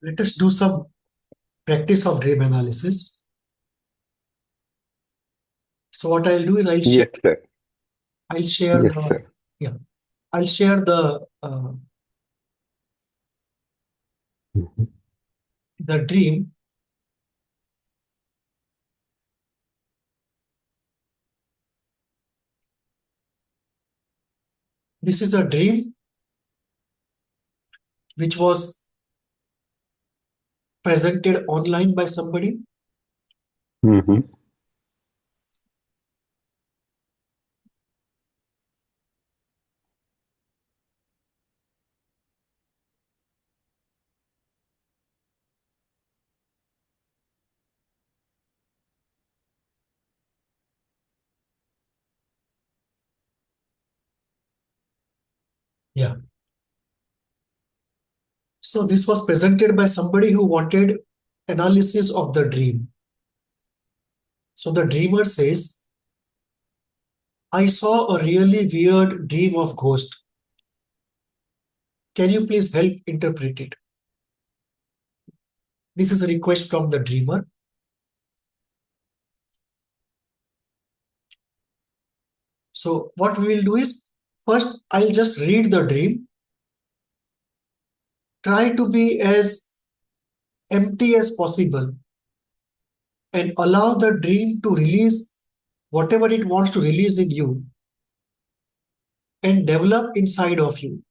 Let us do some practice of dream analysis. So what I'll do is Yes, sir. I'll share Yes, the sir. yeah I'll share Mhm. the dream. This is a dream which was presented online by somebody. Mhm. Yeah. So this was presented by somebody who wanted analysis of the dream. So the dreamer says, I saw a really weird dream of ghost. Can you please help interpret it? This is a request from the dreamer. So what we will do is, first I'll just read the dream, try to be as empty as possible, and allow the dream to release whatever it wants to release in you and develop inside of you.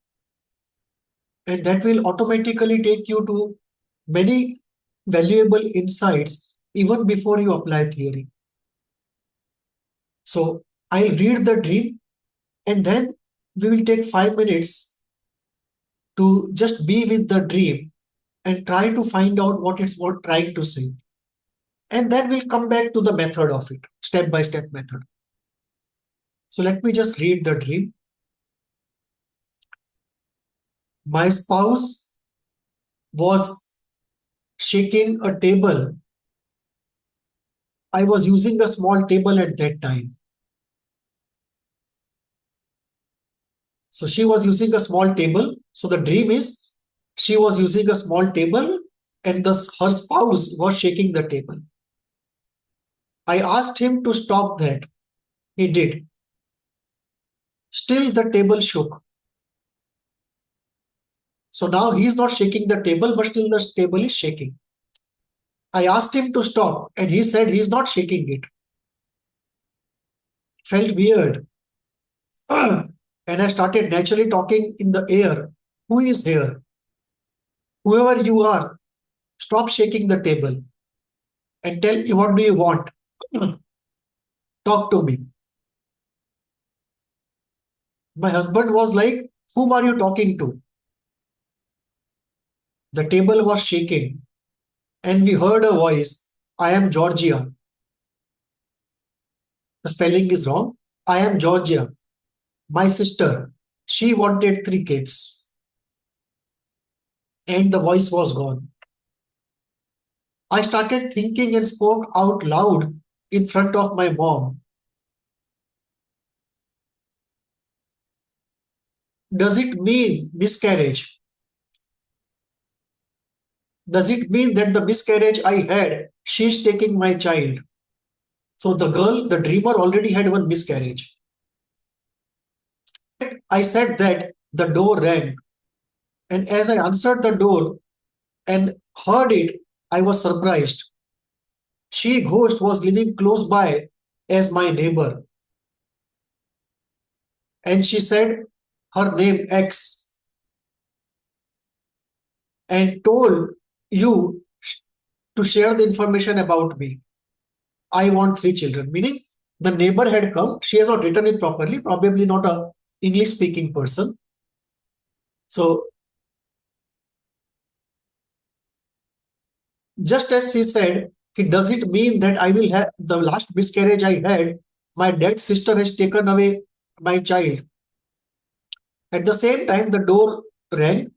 And that will automatically take you to many valuable insights even before you apply theory. So I'll read the dream and then we will take 5 minutes to just be with the dream and try to find out what it's trying to say. And then we'll come back to the method of it, step by step method. So let me just read the dream. My spouse was shaking a table. I was using a small table at that time. So she was using a small table. So the dream is she was using a small table and her spouse was shaking the table. I asked him to stop that. He did. Still the table shook. So now he's not shaking the table, but still the table is shaking. I asked him to stop and he said he's not shaking it. Felt weird. And I started naturally talking in the air. Who is here? Whoever you are, stop shaking the table and tell me what do you want? Talk to me. My husband was like, whom are you talking to? The table was shaking and we heard a voice. I am Georgia. The spelling is wrong. I am Georgia. My sister. She wanted 3 kids. And the voice was gone. I started thinking and spoke out loud in front of my mom. Does it mean miscarriage? Does it mean that the miscarriage I had, she's taking my child? So the girl, the dreamer already had one miscarriage. I said that the door rang. And as I answered the door and heard it, I was surprised. She ghost was living close by as my neighbor. And she said her name X and told you to share the information about me. I want 3 children. Meaning the neighbor had come. She has not written it properly, probably not a English speaking person. So just as she said, it doesn't mean that I will have the last miscarriage I had. My dead sister has taken away my child. At the same time, the doorbell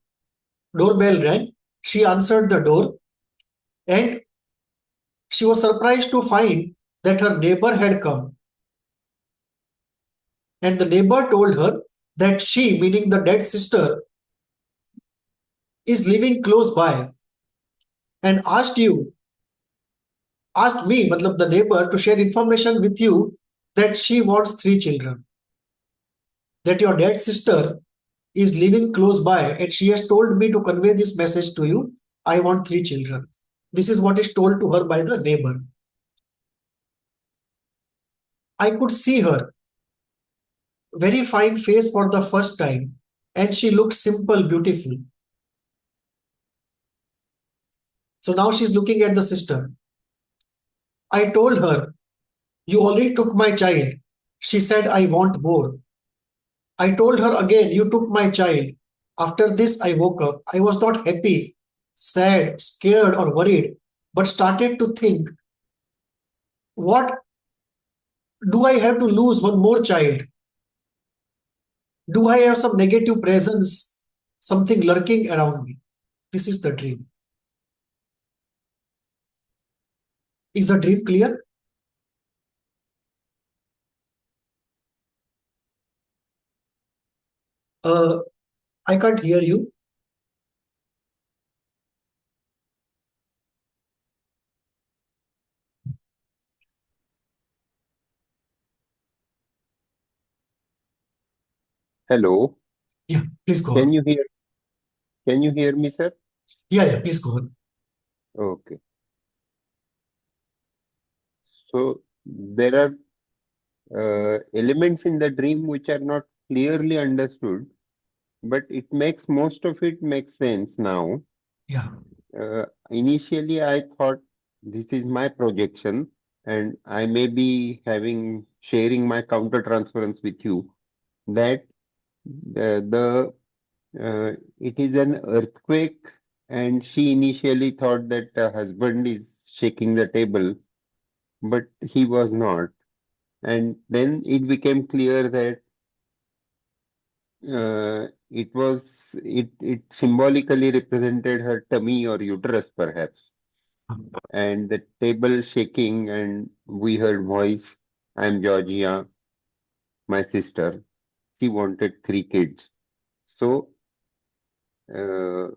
rang. She answered the door and she was surprised to find that her neighbor had come. And the neighbor told her that she, meaning the dead sister, is living close by. and asked me, matlab the neighbor, to share information with you that she wants 3 children, that your dad's sister is living close by and she has told me to convey this message to you. I want 3 children. This is what is told to her by the neighbor. I could see her very fine face for the first time, and she looked simple, beautiful. So now she's looking at the sister. I told her, "You already took my child." She said, "I want more." I told her again, "You took my child." After this, I woke up. I was not happy, sad, scared, or worried, but started to think, what do I have to lose one more child? Do I have some negative presence, something lurking around me? This is the dream. Is the dream clear? Uh, I can't hear you. Hello. Yeah, please go Can on. you hear? Can you hear me, sir? Yeah, please go on. Okay. So there are elements in the dream which are not clearly understood, but it makes most of it makes sense now. Yeah. Initially, I thought this is my projection, and I may be having sharing my counter transference with you that the it is an earthquake, and she initially thought that the husband is shaking the table, but he was not. And then it became clear that it symbolically represented her tummy or uterus, perhaps, and the table shaking, and we heard voice. I'm Georgia, my sister. She wanted 3 kids. So, uh,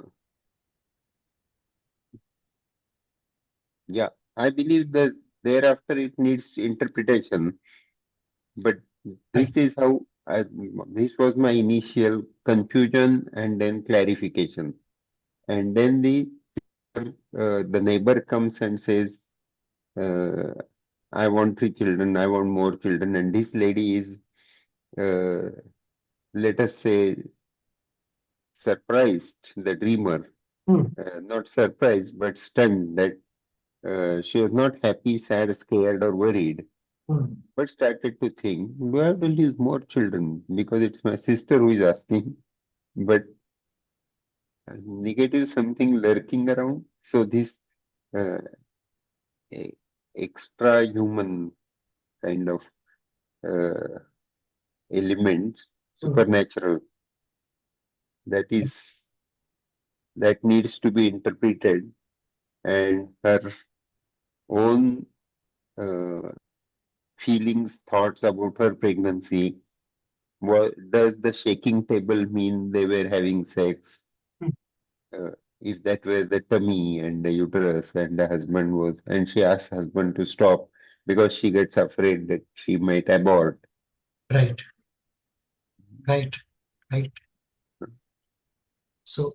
yeah, I believe that thereafter it needs interpretation, but Right. this is how this was my initial confusion and then clarification. And then the neighbor comes and says, uh, I want 3 children, I want more children. And this lady is, uh, let us say, surprised, the dreamer, Hmm. not surprised, but stunned that she was not happy, sad, scared, or worried, Hmm. but started to think, do I have to lose more children? Because it's my sister who is asking, but negative something lurking around. So this uh, extra human kind of uh, element, Hmm. supernatural, that is that needs to be interpreted, and her own uh, feelings, thoughts about her pregnancy. What does the shaking table mean they were having sex? Hmm. Uh, if that were the tummy and the uterus and the husband was, and she asked husband to stop because she gets afraid that she might abort. Right. Right. Right. So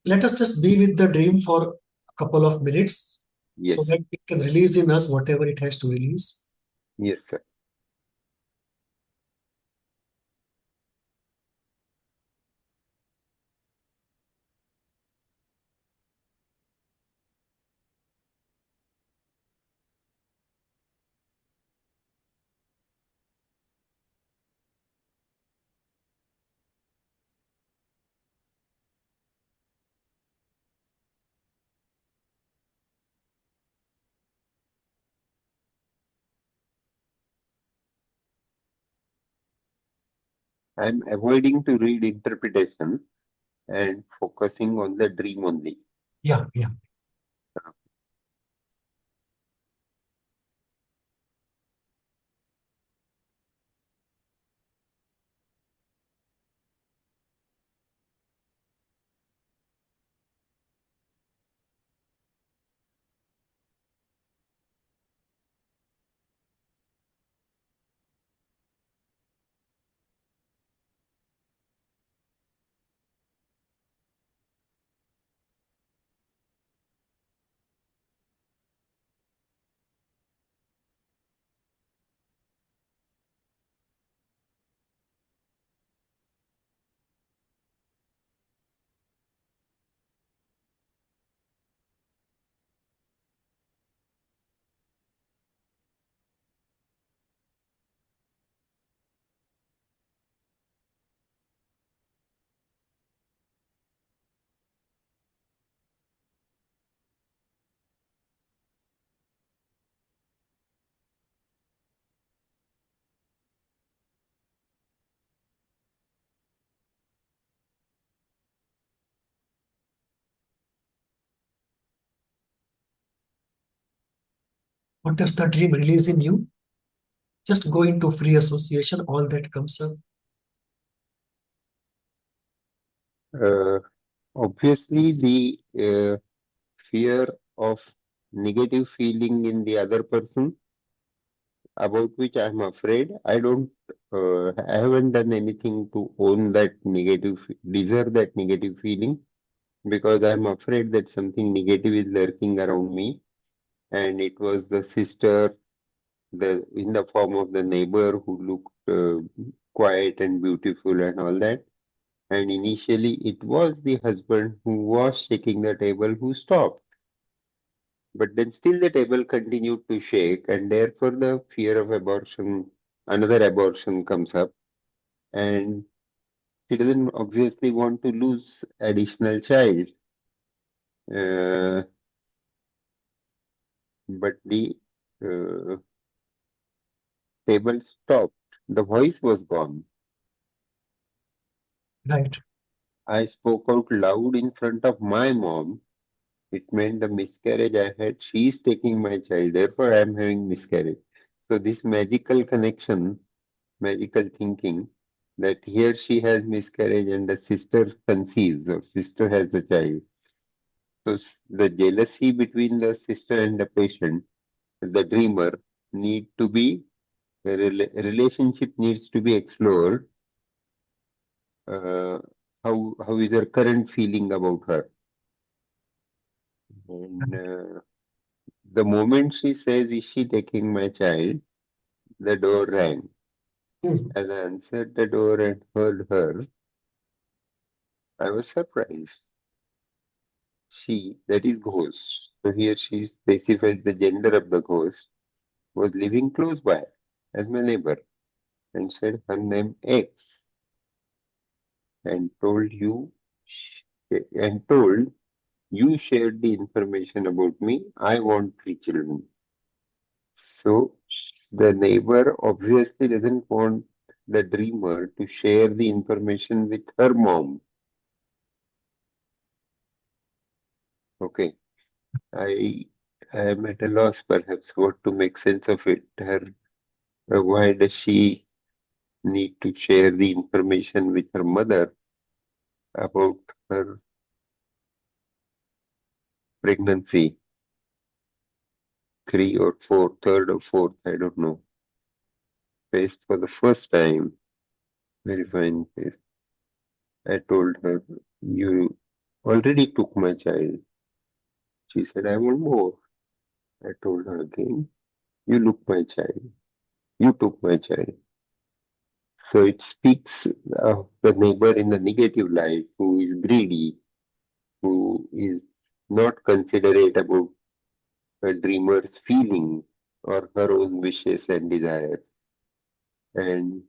let us just be with the dream for a couple of minutes so Yes, that it can release in us whatever it has to release. yes, sir. I'm avoiding to read interpretation and focusing on the dream only. Yeah. Yeah. What does the dream release in you? Just go into free association, all that comes up. Uh, Obviously, the fear of negative feeling in the other person about which I'm afraid. I haven't done anything to own that deserve that negative feeling because I'm afraid that something negative is lurking around me. And it was the sister, in the form of the neighbor who looked quiet and beautiful and all that. And initially, it was the husband who was shaking the table who stopped. But then still the table continued to shake, and therefore the fear of abortion, another abortion comes up, and she doesn't obviously want to lose additional child. Uh, but the uh, table stopped. The voice was gone. Right. I spoke out loud in front of my mom. It meant the miscarriage I had. She is taking my child, therefore I am having miscarriage. So this magical connection, magical thinking that here she has miscarriage and the sister conceives or sister has the child. So the jealousy between the sister and the patient, the dreamer, need to be the relationship needs to be explored. Uh, how is her current feeling about her? And the moment she says, "Is she taking my child?" the door rang. Hmm. As I answered the door and heard her, I was surprised. She, that is ghost. So here she specifies the gender of the ghost, was living close by as my neighbor and said her name X and told you shared the information about me. I want 3 children. So the neighbor obviously doesn't want the dreamer to share the information with her mom. Okay. I I am at a loss perhaps what to make sense of it. Why does she need to share the information with her mother about her pregnancy? Three or four, third or fourth, I don't know. Faced for the first time, very fine face. I told her, "You already took my child." She said, "I want more." I told her again, "You look my child. You took my child." So it speaks of the neighbor in the negative light who is greedy, who is not considerate about a dreamer's feeling or her own wishes and desires. And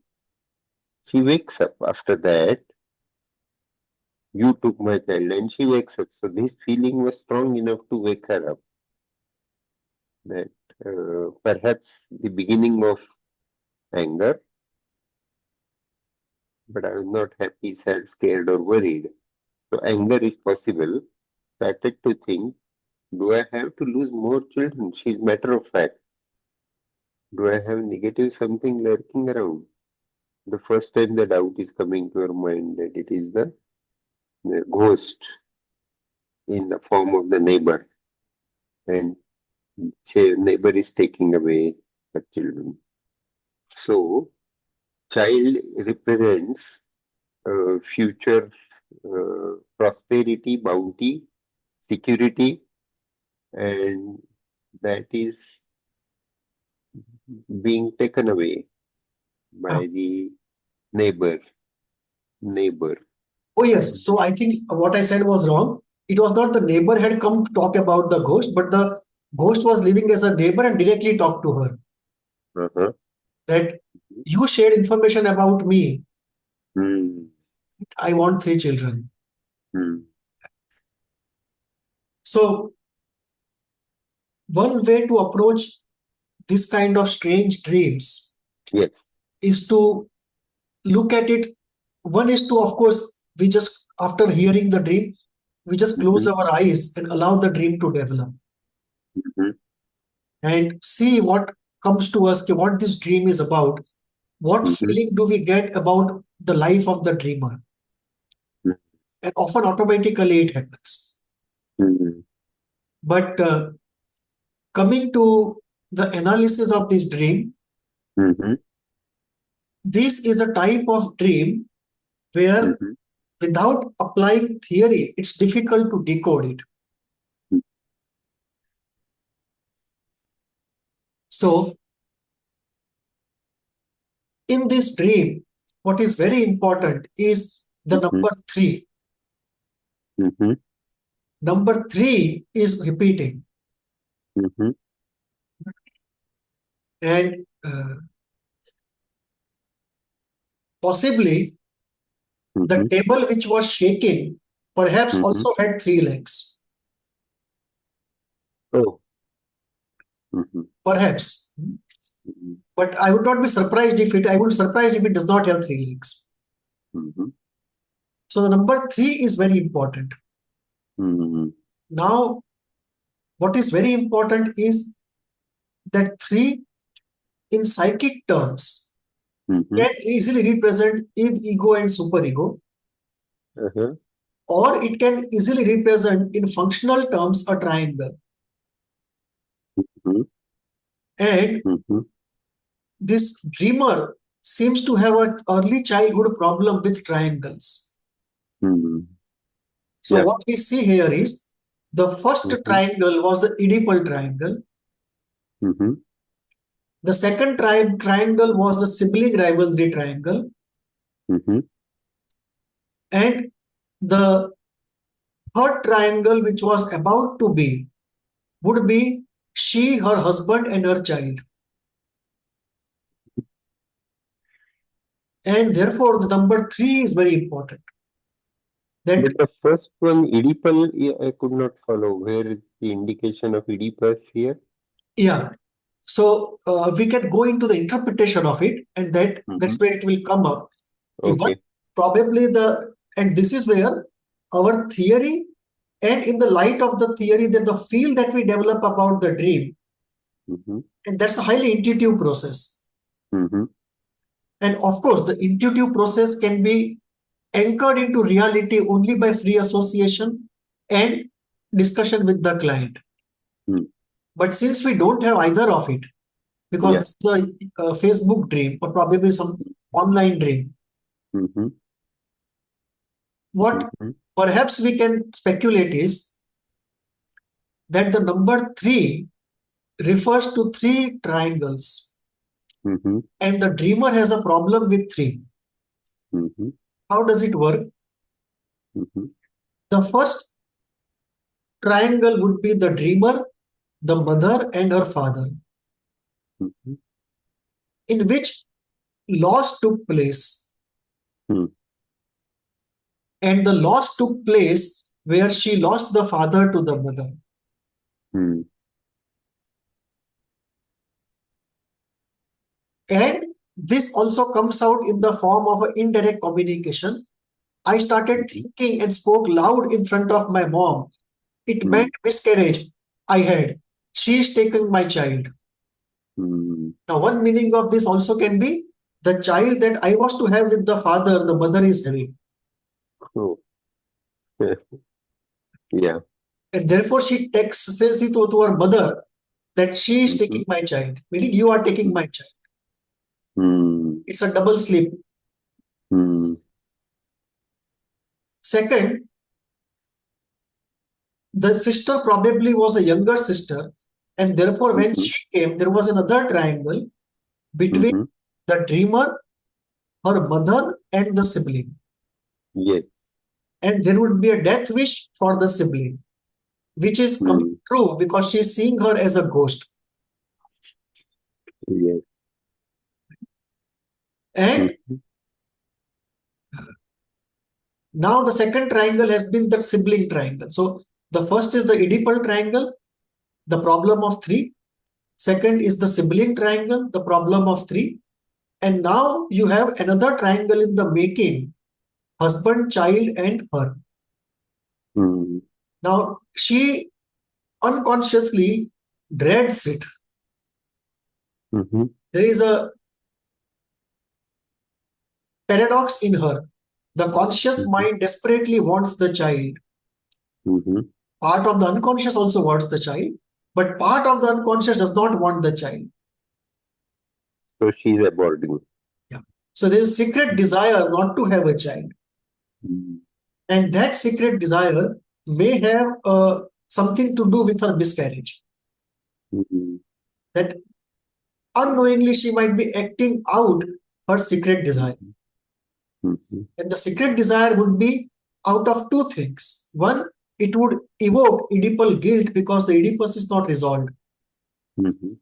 she wakes up after that. You took my child, and she wakes up. So this feeling was strong enough to wake her up. That perhaps the beginning of anger, but I was not happy, sad, scared, or worried. So anger is possible. Started to think, do I have to lose more children? She's matter of fact. Do I have negative something lurking around? The first time the doubt is coming to your mind that it is the ghost in the form of the neighbor, and neighbor is taking away the children. So, child represents future prosperity, bounty, security, and that is being taken away Ah. by the neighbor. Neighbor. Oh, yes. So I think what I said was wrong. It was not the neighbor had come to talk about the ghost, but the ghost was living as a neighbor and directly talked to her Uh-huh. that you shared information about me. Hmm. I want 3 children. Hmm. So one way to approach this kind of strange dreams Yes. is to look at it. One is to, of course, we just, after hearing the dream, we just close Mhm, our eyes and allow the dream to develop. mhm, and see what comes to us, what this dream is about. What Mm-hmm. feeling do we get about the life of the dreamer? And often automatically it happens. Mm-hmm. But coming to the analysis of this dream, Mm-hmm. this is a type of dream where Mm-hmm. without applying theory, it's difficult to decode it. So in this dream, what is very important is the Mm-hmm. number three. Mm-hmm. Number three is repeating. Mm-hmm. And possibly the Mm-hmm. table which was shaking perhaps Mm-hmm. also had three legs. Oh. Mm-hmm. Perhaps. Mm-hmm. But I would not be surprised if I would be surprised if it does not have three legs. Mm-hmm. So the number three is very important. Mm-hmm. Now, what is very important is that three in psychic terms Mm-hmm. can easily represent ego and superego, Uh-huh. or it can easily represent in functional terms a triangle. Mm-hmm. And Mm-hmm. this dreamer seems to have an early childhood problem with triangles. Mm-hmm. So Yeah. what we see here is the first Mm-hmm. triangle was the Oedipal triangle. Mm-hmm. The second triangle was the sibling rivalry triangle. Mm-hmm. And the third triangle, which was about to be, would be she, her husband, and her child. And therefore, the number three is very important. That, But the first one, Oedipal, I could not follow. Where is the indication of Oedipus here? yeah. So we can go into the interpretation of it, and Mm-hmm. that's where it will come up. Even Okay. probably and this is where our theory, and in the light of the theory, that the feel that we develop about the dream, Mm-hmm. and that's a highly intuitive process. Mm-hmm. And of course, the intuitive process can be anchored into reality only by free association and discussion with the client. Mm. But since we don't have either of it, because Yeah. this is a Facebook dream or probably some online dream, Mm-hmm. what Mm-hmm. perhaps we can speculate is that the number three refers to three triangles, Mm-hmm. and the dreamer has a problem with three. Mm-hmm. How does it work? Mm-hmm. The first triangle would be the dreamer, the mother, and her father, Mm-hmm. in which loss took place. Mm. And the loss took place where she lost the father to the mother. Mm. And this also comes out in the form of an indirect communication. I started Mm-hmm. thinking and spoke loud in front of my mom. It meant Mm. miscarriage I had. She is taking my child. Mm. Now, one meaning of this also can be the child that I was to have with the father, the mother is having. Oh. Yeah. And therefore, she says it to her mother that she is Mm-hmm. taking my child, meaning you are taking my child. Mm. It's a double slip. Mm. Second, the sister probably was a younger sister, and therefore, when Mm-hmm. she came, there was another triangle between Mm-hmm. the dreamer, her mother, and the sibling. Yes. And there would be a death wish for the sibling, which is coming Mm. true because she's seeing her as a ghost. Yes. And Mm-hmm. now the second triangle has been the sibling triangle. So the first is the Oedipal triangle, the problem of three. Second is the sibling triangle, the problem of three. And now you have another triangle in the making, husband, child, and her. Mm. Now she unconsciously dreads it. Mm-hmm. There is a paradox in her. The conscious Mm-hmm. mind desperately wants the child. Mm-hmm. Part of the unconscious also wants the child, but part of the unconscious does not want the child. So she's aborting. Yeah. So there is secret desire not to have a child, Mm-hmm. and that secret desire may have something to do with her miscarriage. Mm-hmm. That unknowingly she might be acting out her secret desire. Mm-hmm. And the secret desire would be out of two things. One, it would evoke Oedipal guilt because the Oedipus is not resolved. Mm-hmm.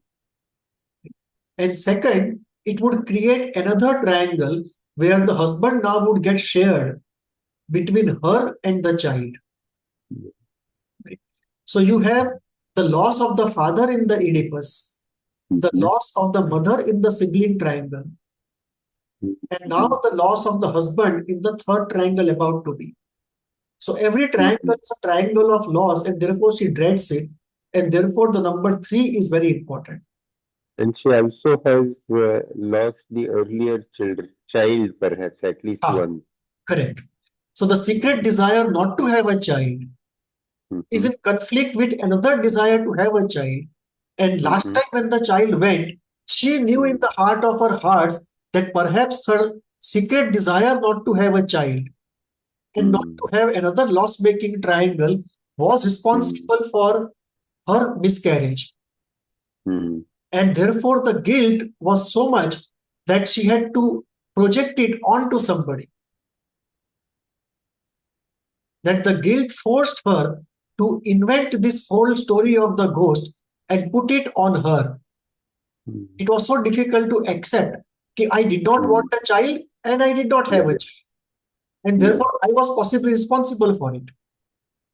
And second, it would create another triangle where the husband now would get shared between her and the child. Right? So you have the loss of the father in the Oedipus, the Mm-hmm. loss of the mother in the sibling triangle, and now the loss of the husband in the third triangle about to be. So every Mm-hmm. triangle is a triangle of loss, and therefore she dreads it. And therefore, the number three is very important. And she also has lost the earlier child, perhaps at least Ah, one. correct. So the secret desire not to have a child is Mm-hmm. in conflict with another desire to have a child. And last Mm-hmm. time when the child went, she knew in the heart of her hearts that perhaps her secret desire not to have a child and not Mm-hmm. to have another loss making triangle was responsible for her miscarriage. Mm-hmm. And therefore, the guilt was so much that she had to project it onto somebody. That the guilt forced her to invent this whole story of the ghost and put it on her. Mm-hmm. It was so difficult to accept that I did not want a child and I did not Yeah. have a child. And Yeah. therefore, I was possibly responsible for it.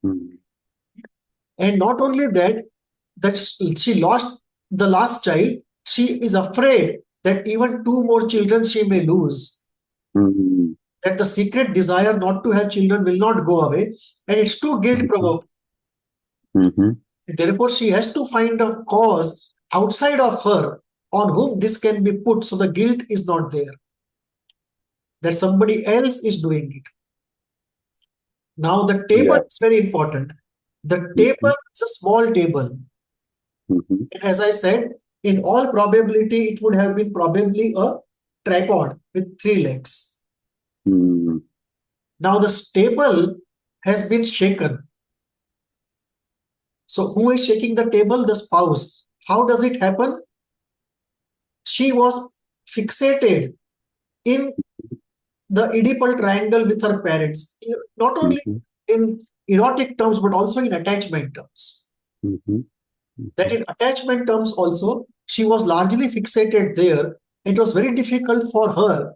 Mm-hmm. And not only that, that she lost the last child, she is afraid that even two more children she may lose. Mm-hmm. That the secret desire not to have children will not go away, and it's too guilt provoking. Mm-hmm. Therefore, she has to find a cause outside of her on whom this can be put so the guilt is not there, that somebody else is doing it. Now, the table Yeah. is very important. The Mm-hmm. table is a small table. Mm-hmm. As I said, in all probability, it would have been probably a tripod with three legs. Mm-hmm. Now, the table has been shaken. So, who is shaking the table? The spouse. How does it happen? She was fixated in the Oedipal triangle with her parents, not only Mm-hmm. in erotic terms, but also in attachment terms. Mm-hmm. That in attachment terms also, she was largely fixated there. It was very difficult for her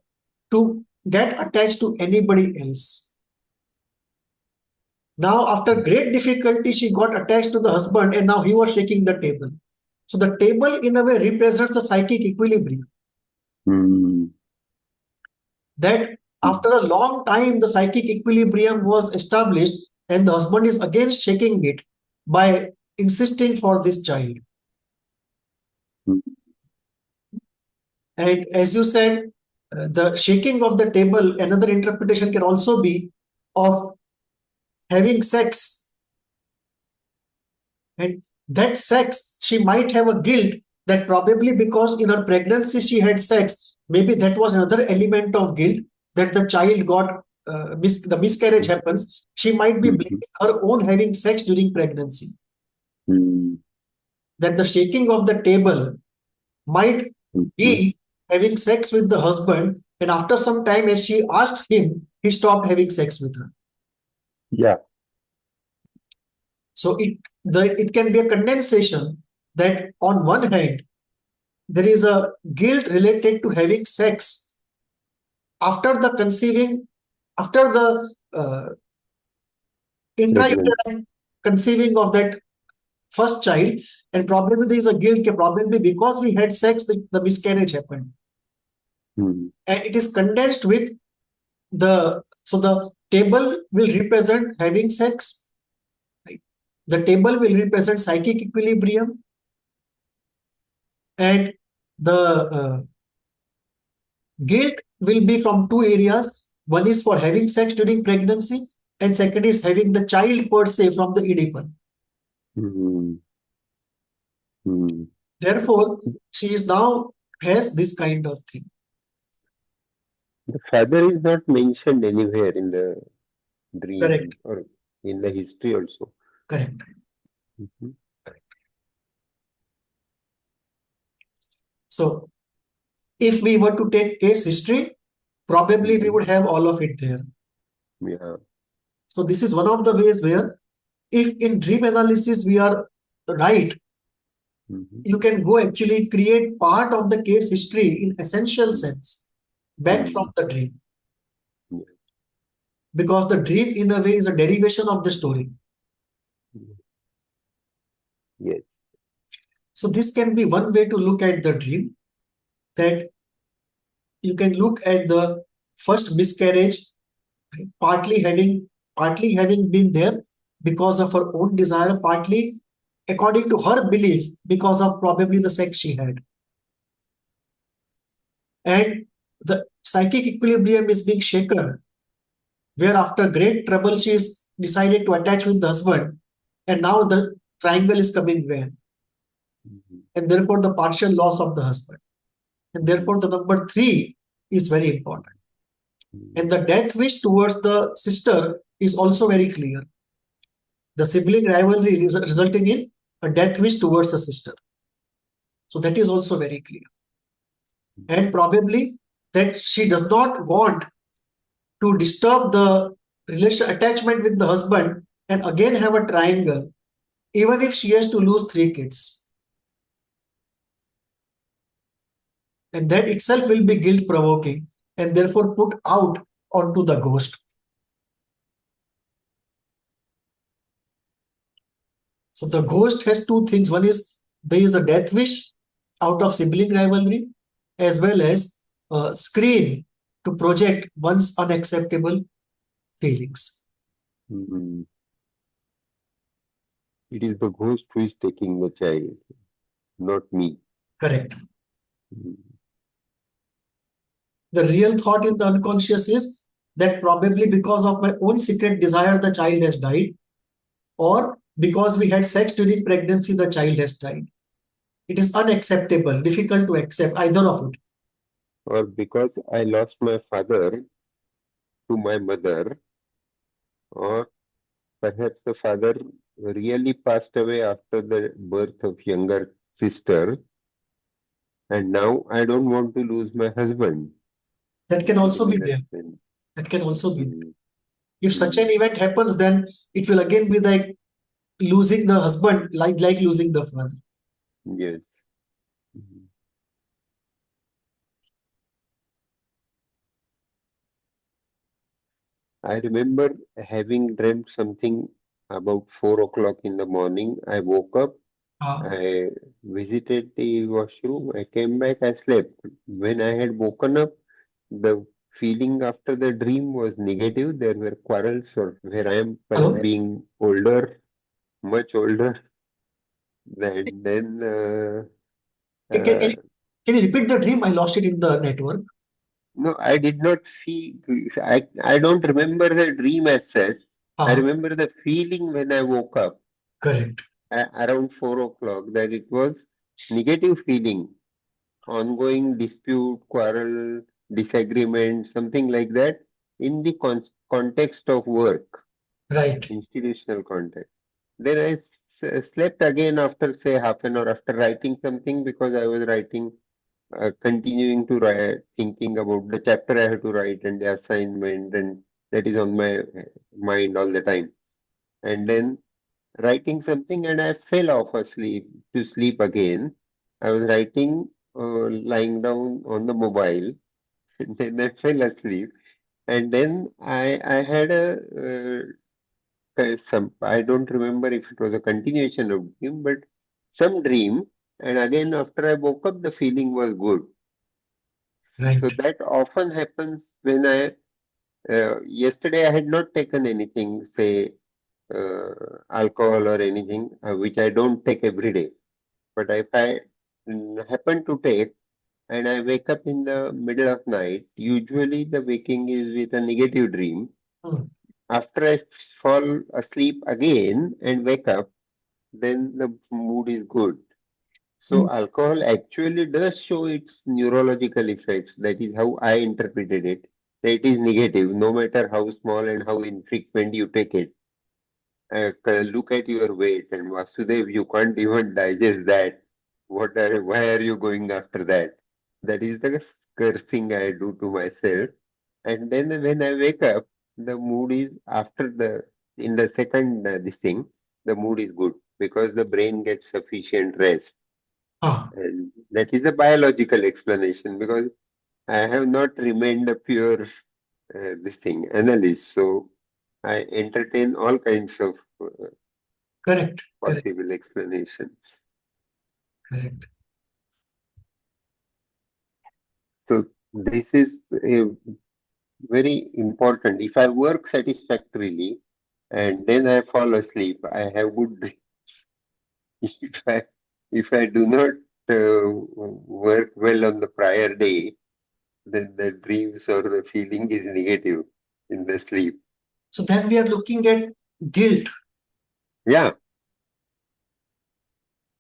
to get attached to anybody else. Now, after great difficulty, she got attached to the husband, and now he was shaking the table. So the table, in a way, represents the psychic equilibrium. Mm-hmm. That after a long time, the psychic equilibrium was established, and the husband is again shaking it by insisting for this child. And as you said, the shaking of the table, another interpretation can also be of having sex. And that sex, she might have a guilt that probably because in her pregnancy she had sex, maybe that was another element of guilt that the child got, the miscarriage happens. She might be Mm-hmm. blaming her own having sex during pregnancy. That the shaking of the table might Mm-hmm. be having sex with the husband, and after some time, as she asked him, he stopped having sex with her. Yeah. So it can be a condensation that on one hand there is a guilt related to having sex after the conceiving, after the Pregnant. intrauterine conceiving of that first child, and probably there is a guilt probably because we had sex the miscarriage happened, Mm-hmm. and it is condensed with the table will represent having sex, right? The table will represent psychic equilibrium, and The guilt will be from two areas. One is for having sex during pregnancy, and second is having the child per se from the Oedipal. Hmm. Hmm. Therefore, she is now has this kind of thing. The father is not mentioned anywhere in the Correct. dream or in the history also. Correct. Mhm. So, if we were to take case history, probably we Mhm. would have all of it there. Yeah. So, this is one of the ways where, if in dream analysis we are right, Mhm. you can go actually create part of the case history in essential Mhm. sense back from Mhm. the dream, Yeah. because the dream in a way is a derivation of the story. Mhm. Yes. So this can be one way to look at the dream, that you can look at the first miscarriage, right, partly having been there because of her own desire, partly according to her belief because of probably the sex she had. And the psychic equilibrium is being shaken, where after great trouble she is decided to attach with the husband, and now the triangle is coming where, Mhm. and therefore the partial loss of the husband, and Mhm. therefore the number three is very important. Mhm. And the death wish towards the sister is also very clear. The sibling rivalry is resulting in a death wish towards the sister, so that is also very clear. And probably that she does not want to disturb the relation attachment with the husband and again have a triangle, even if she has to lose three kids. And that itself will be guilt provoking and therefore put out onto the ghost. So the ghost has two things. One is there is a death wish out of sibling rivalry, as well as a screen to project one's unacceptable feelings. Mhm. It is the ghost who is taking the child, not me. Correct. Mhm. The real thought in the unconscious is that probably because of my own secret desire, the child has died, or because we had sex during pregnancy, the child has died. It is unacceptable, difficult to accept either of it. Or because I lost my father to my mother, or perhaps the father really passed away after the birth of younger sister, and now I don't want to lose my husband. That can also be Similar there. thing. That can also be there. Mm, If such an mm, event happens, then it will again be like losing the husband, like losing the father. yes. Mm. I remember having dreamt something about 4 o'clock in the morning. I woke up, Ah, I visited the washroom, I came back, I slept. When I had woken up, the feeling after the dream was negative. There were quarrels, or where I am perhaps hello. being older, much older then Can, uh, can you repeat the dream? I lost it in the network. no, I did not feel. I don't remember the dream as such. I Ah, remember the feeling when I woke up correct. around 4 o'clock, that it was negative feeling, ongoing dispute, quarrel, disagreement, something like that, in the context of work, Right. institutional context. Then I slept again after, say, half an hour after writing something, because I was writing, continuing to write, thinking about the chapter I have to write and the assignment, and that is on my mind all the time. And then writing something, and I fell off asleep to sleep again. I was writing, lying down on the mobile, and then I fell asleep. And then I had some, I don't remember if it was a continuation of dream, but some dream. And again, after I woke up, the feeling was good. So Right. that often happens when yesterday I had not taken anything, say, alcohol or anything, which I don't take every day. But if I happen to take, and I wake up in the middle of night, usually the waking is with a negative dream. Hmm. After I fall asleep again and wake up, then the mood is good. Hmm. So alcohol actually does show its neurological effects. That is how I interpreted it. That it is negative, no matter how small and how infrequent you take it. Look at your weight, and Vasudev, you can't even digest that. Why are you going after that? That is the cursing I do to myself. And then when I wake up, the mood is in the second this thing, the mood is good because the brain gets sufficient rest. Ah, And that is the biological explanation because I have not remained a pure this thing analyst. So I entertain all kinds of correct, correct, possible explanations. correct. So this is very important. If I work satisfactorily and then I fall asleep, I have good dreams. If I if I do not work well on the prior day, then the dreams or the feeling is negative in the sleep. So then we are looking at guilt. Yeah,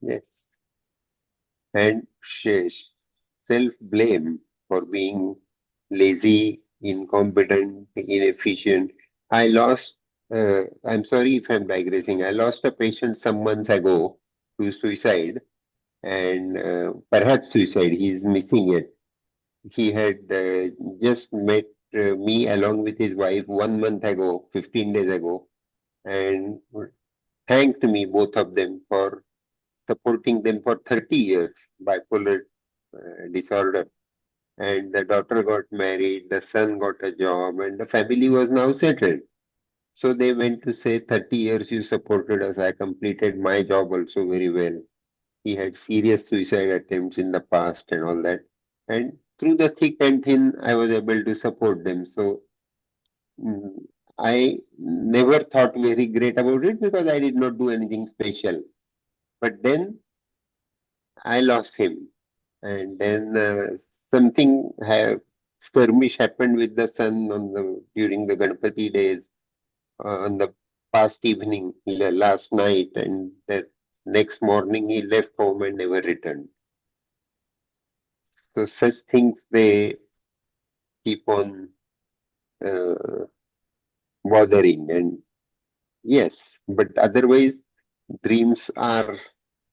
yes. And self blame for being lazy, incompetent, inefficient. I'm sorry if I'm digressing. I lost a patient some months ago to suicide and perhaps suicide. He's missing it. He had just met me along with his wife 1 month ago, 15 days ago, and thanked me, both of them, for supporting them for 30 years, bipolar disorder. And the daughter got married, the son got a job, and the family was now settled. So they went to say, 30 years you supported us. I completed my job also very well. He had serious suicide attempts in the past and all that. And through the thick and thin, I was able to support them. So mm, I never thought very great about it because I did not do anything special. But then I lost him. And then something skirmish happened with the son during the Ganpati days on the past evening, last night, and that next morning he left home and never returned. So such things they keep on uh, bothering, and yes, but otherwise dreams are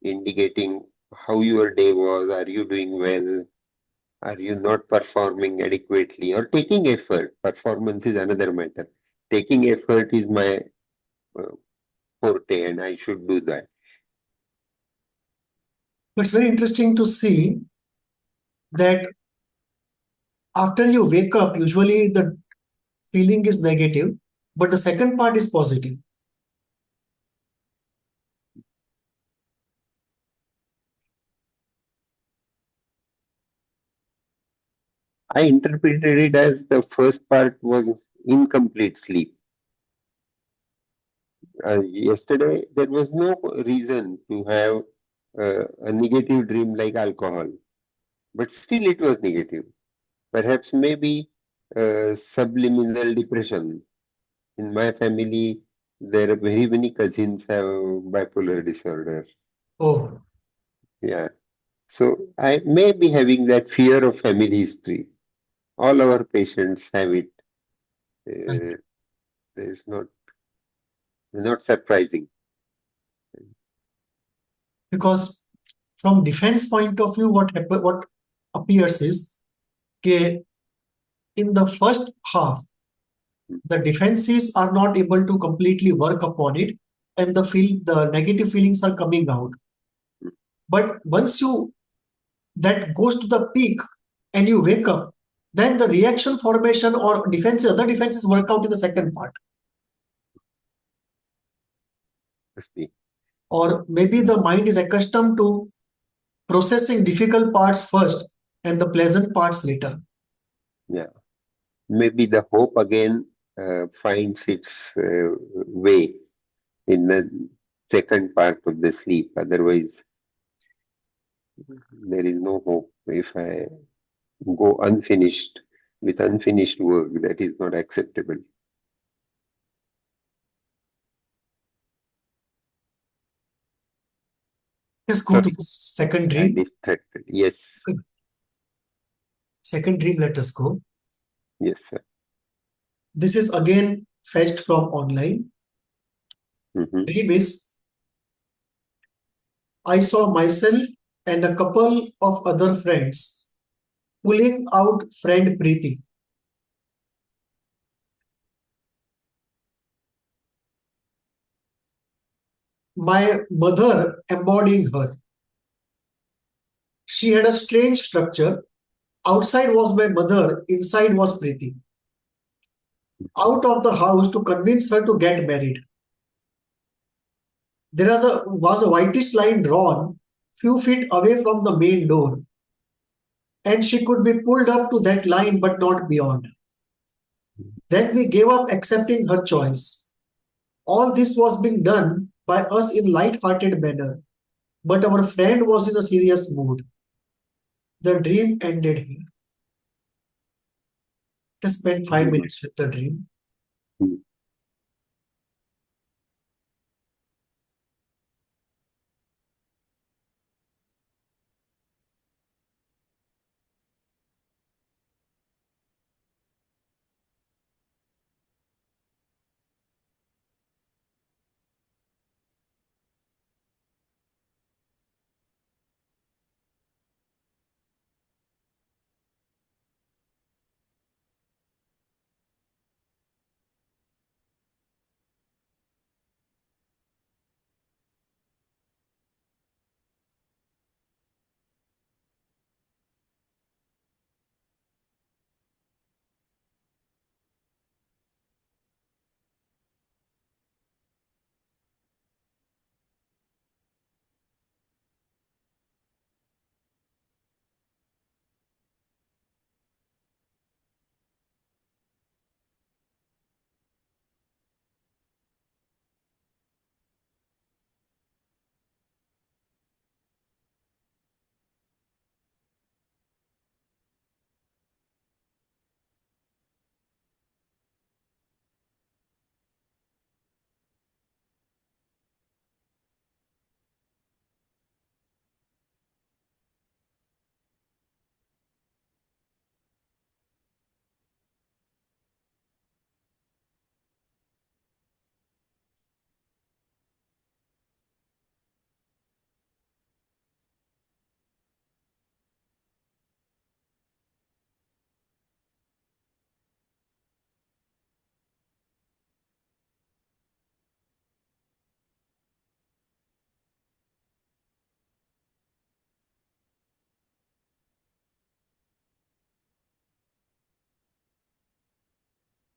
indicating how your day was. Are you doing well? Are you not performing adequately or taking effort? Performance is another matter. Taking effort is my uh, forte, and I should do that. It's very interesting to see that after you wake up, usually the feeling is negative, but the second part is positive. I interpreted it as the first part was incomplete sleep. Yesterday, there was no reason to have a negative dream like alcohol, but still it was negative. Perhaps maybe subliminal depression. In my family, there are very many cousins have bipolar disorder. Oh, Yeah. So I may be having that fear of family history. All our patients have it. right. Uh, it's not surprising. Because from defense point of view, what appears is that in the first half, the defenses are not able to completely work upon it, and the negative feelings are coming out. But once you that goes to the peak and you wake up, then the reaction formation or other defenses work out in the second part. Must be. Or maybe the mind is accustomed to processing difficult parts first and the pleasant parts later. Yeah. Maybe the hope again finds its way in the second part of the sleep. Otherwise, there is no hope. If I go unfinished with unfinished work. That is not acceptable. Let's go Sorry, to the second I dream. distracted. Yes, Okay. Second dream, let us go. yes, sir. This is again fetched from online. Hmm. Dream is I saw myself and a couple of other friends pulling out friend Preeti. My mother embodying her. She had a strange structure. Outside was my mother, inside was Preeti. Out of the house to convince her to get married. Was a whitish line drawn few feet away from the main door, and she could be pulled up to that line but not beyond. Then we gave up accepting her choice. All this was being done by us in light-hearted manner, but our friend was in a serious mood. The dream ended here. Let us spend 5 minutes with the dream.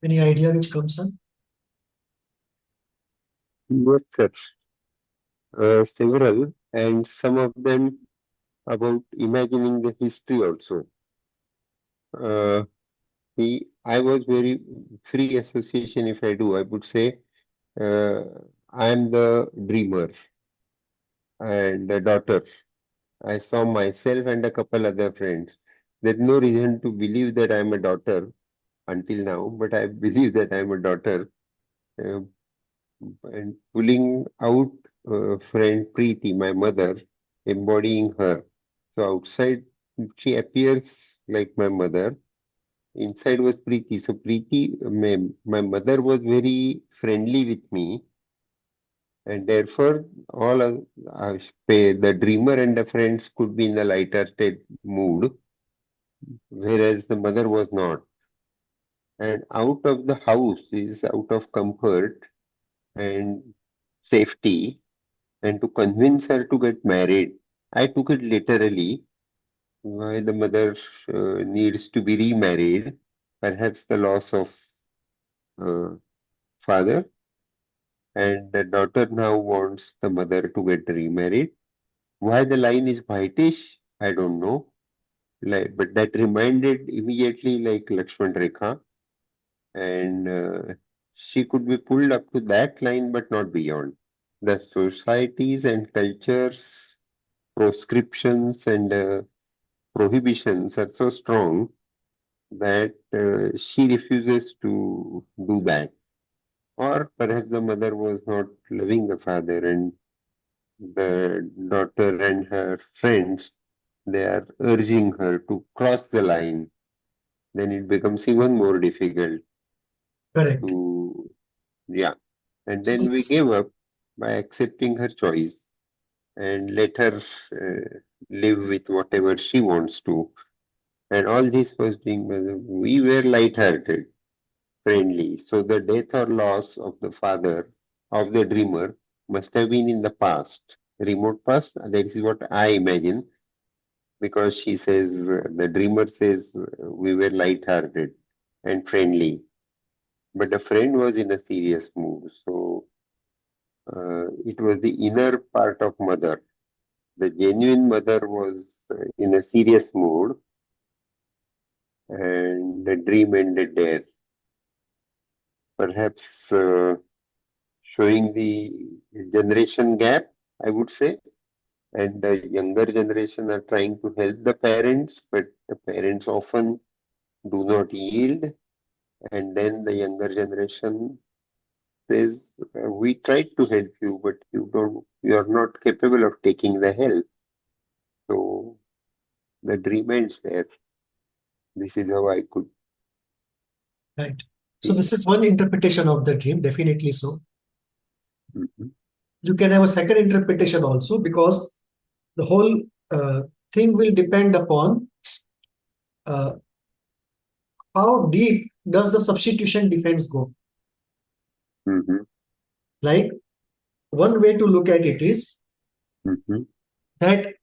Any idea which comes up? Yes, sir. Several, and some of them about imagining the history also. Uh, I was very free association. If I do, I would say uh, I am the dreamer and the daughter. I saw myself and a couple other friends. There's no reason to believe that I'm a daughter until now, but I believe that I'm a daughter. Uh, and pulling out friend Preeti, my mother, embodying her. So outside, she appears like my mother. Inside was Preeti. So Preeti, my mother was very friendly with me, and therefore the dreamer and the friends could be in the lighter-hearted mood, whereas the mother was not. And out of the house is out of comfort and safety, and to convince her to get married. I took it literally. Why the mother needs to be remarried, perhaps the loss of uh, father, and the daughter now wants the mother to get remarried. Why the line is whitish, I don't know. But that reminded immediately like Lakshman Rekha, and she could be pulled up to that line but not beyond. The societies and cultures, proscriptions and prohibitions are so strong that she refuses to do that. Or perhaps the mother was not loving the father, and the daughter and her friends, they are urging her to cross the line. Then it becomes even more difficult Correct. to, yeah. And So then we this, gave up by accepting her choice and let her live with whatever she wants to. And all this was being, we were light-hearted, friendly. So the death or loss of the father of the dreamer must have been in the past, remote past. That is what I imagine, because she says, the dreamer says, we were light-hearted and friendly, but the friend was in a serious mood. So it was the inner part of mother. The genuine mother was in a serious mood, and the dream ended there. Perhaps showing the generation gap, I would say. And the younger generation are trying to help the parents, but the parents often do not yield. And then the younger generation says, "We tried to help you, but you are not capable of taking the help." So the dream ends there. This is how I could right. So see this it. is one interpretation of the dream, definitely so. Mhm. You can have a second interpretation also, because the whole thing will depend upon uh, how deep does the substitution defense go. Mhm. Like, one way to look at it is Mhm. that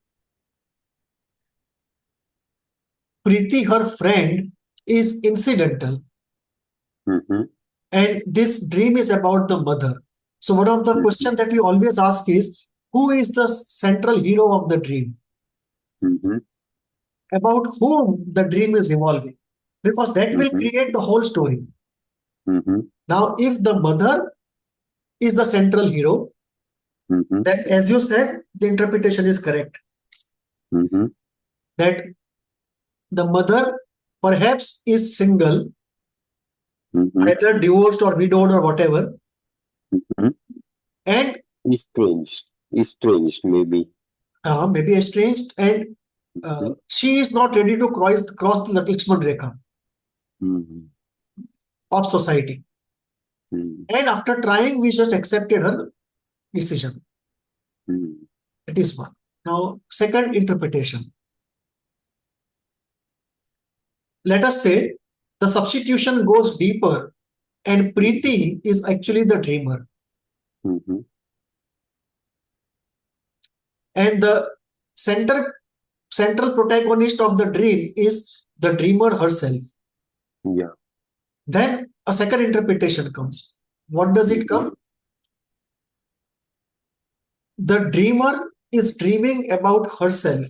Preeti, her friend, is incidental, Mhm. and this dream is about the mother. So one of the Mhm. questions that we always ask is, who is the central hero of the dream? Mhm. About whom the dream is evolving? Because that will Mhm. create the whole story. Mhm. Now, if the mother is the central hero, Mhm. then as you said, the interpretation is correct. Mhm. That the mother perhaps is single, Mhm. either divorced or widowed or whatever, Mhm. and Estranged, maybe. maybe estranged, and Mhm. she is not ready to cross the Lakshman Rekha Mhm. of society. Mhm. And after trying, we just accepted her decision. Mhm. That is one. Now, second interpretation. Let us say the substitution goes deeper, and Mhm. Preeti is actually the dreamer, Mhm. and the center central protagonist of the dream is the dreamer herself. Yeah. Then a second interpretation comes. What does it Mhm. come? The dreamer is dreaming about herself,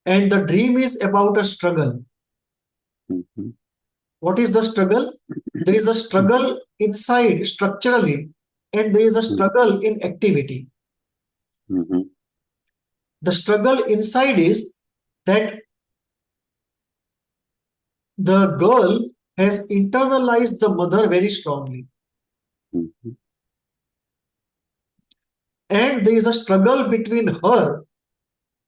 and the dream is about a struggle. Mhm. What is the struggle? There is a Mhm. struggle inside structurally, and there is a Mhm. struggle in activity. Mhm. The struggle inside is that the girl has internalized the mother very strongly, Mhm. and there is a struggle between her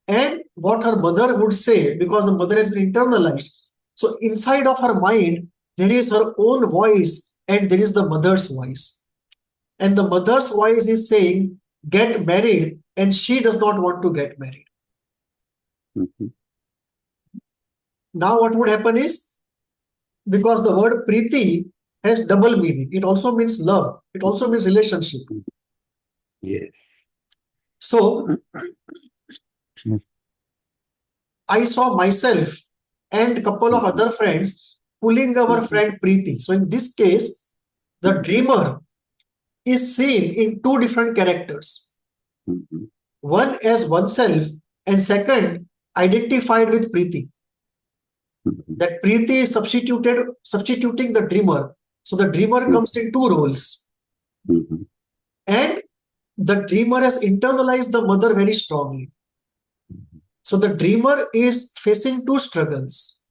and what her mother would say, because the mother has been internalized. So inside of her mind, there is her own voice and there is the mother's voice. And the mother's voice is saying, get married, and she does not want to get married. Mhm. Now, what would happen is, because the word Preeti has double meaning, it also means love, it also means relationship. Yes. So Mhm. I saw myself and a couple of Mhm. other friends pulling our Mhm. friend Preeti. So in this case, the dreamer is seen in two different characters. Mhm. One as oneself, and second, identified with Preeti. Mhm. That Preeti is substituting the dreamer. So the dreamer comes in two roles. Mhm. And the dreamer has internalized the mother very strongly. So the dreamer is facing two struggles.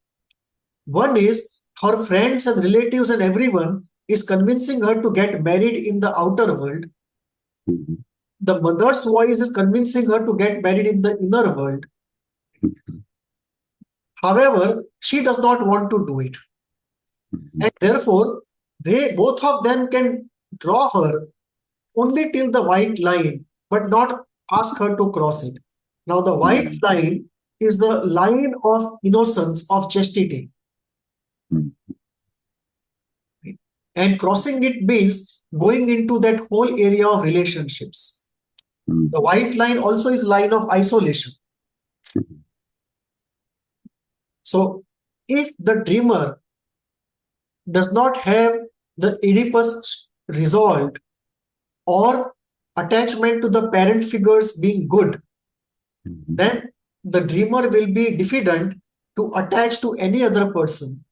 One is her friends and relatives and everyone is convincing her to get married in the outer world. Mhm. The mother's voice is convincing her to get married in the inner world. However, she does not want to do it. Mhm. And therefore, they both of them can draw her only till the white line, but not ask her to cross it. Now, the white Mhm. line is the line of innocence, of chastity. Mhm. And crossing it means going into that whole area of relationships. The Mhm. white line also is line of isolation. So if the dreamer does not have the Oedipus resolved or attachment to the parent figures being good, Mhm. then the dreamer will be diffident to attach to any other person,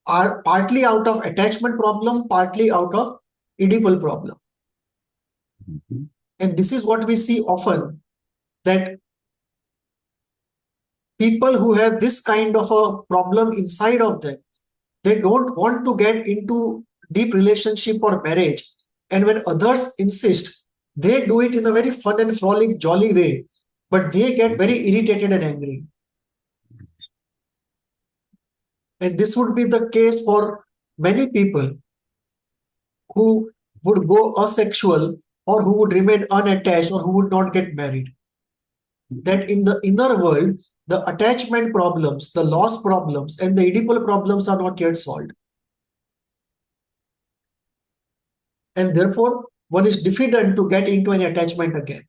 are partly out of attachment problem, partly out of Oedipal problem. Mhm. And this is what we see often, that people who have this kind of a problem inside of them, they don't want to get into deep relationship or marriage. And when others insist, they do it in a very fun and frolic, jolly way, but they get very irritated and angry. And this would be the case for many people who would go asexual or who would remain unattached or who would not get married. That in the inner world, the attachment problems, the loss problems, and the Oedipal problems are not yet solved. And therefore, one is diffident to get into any attachment again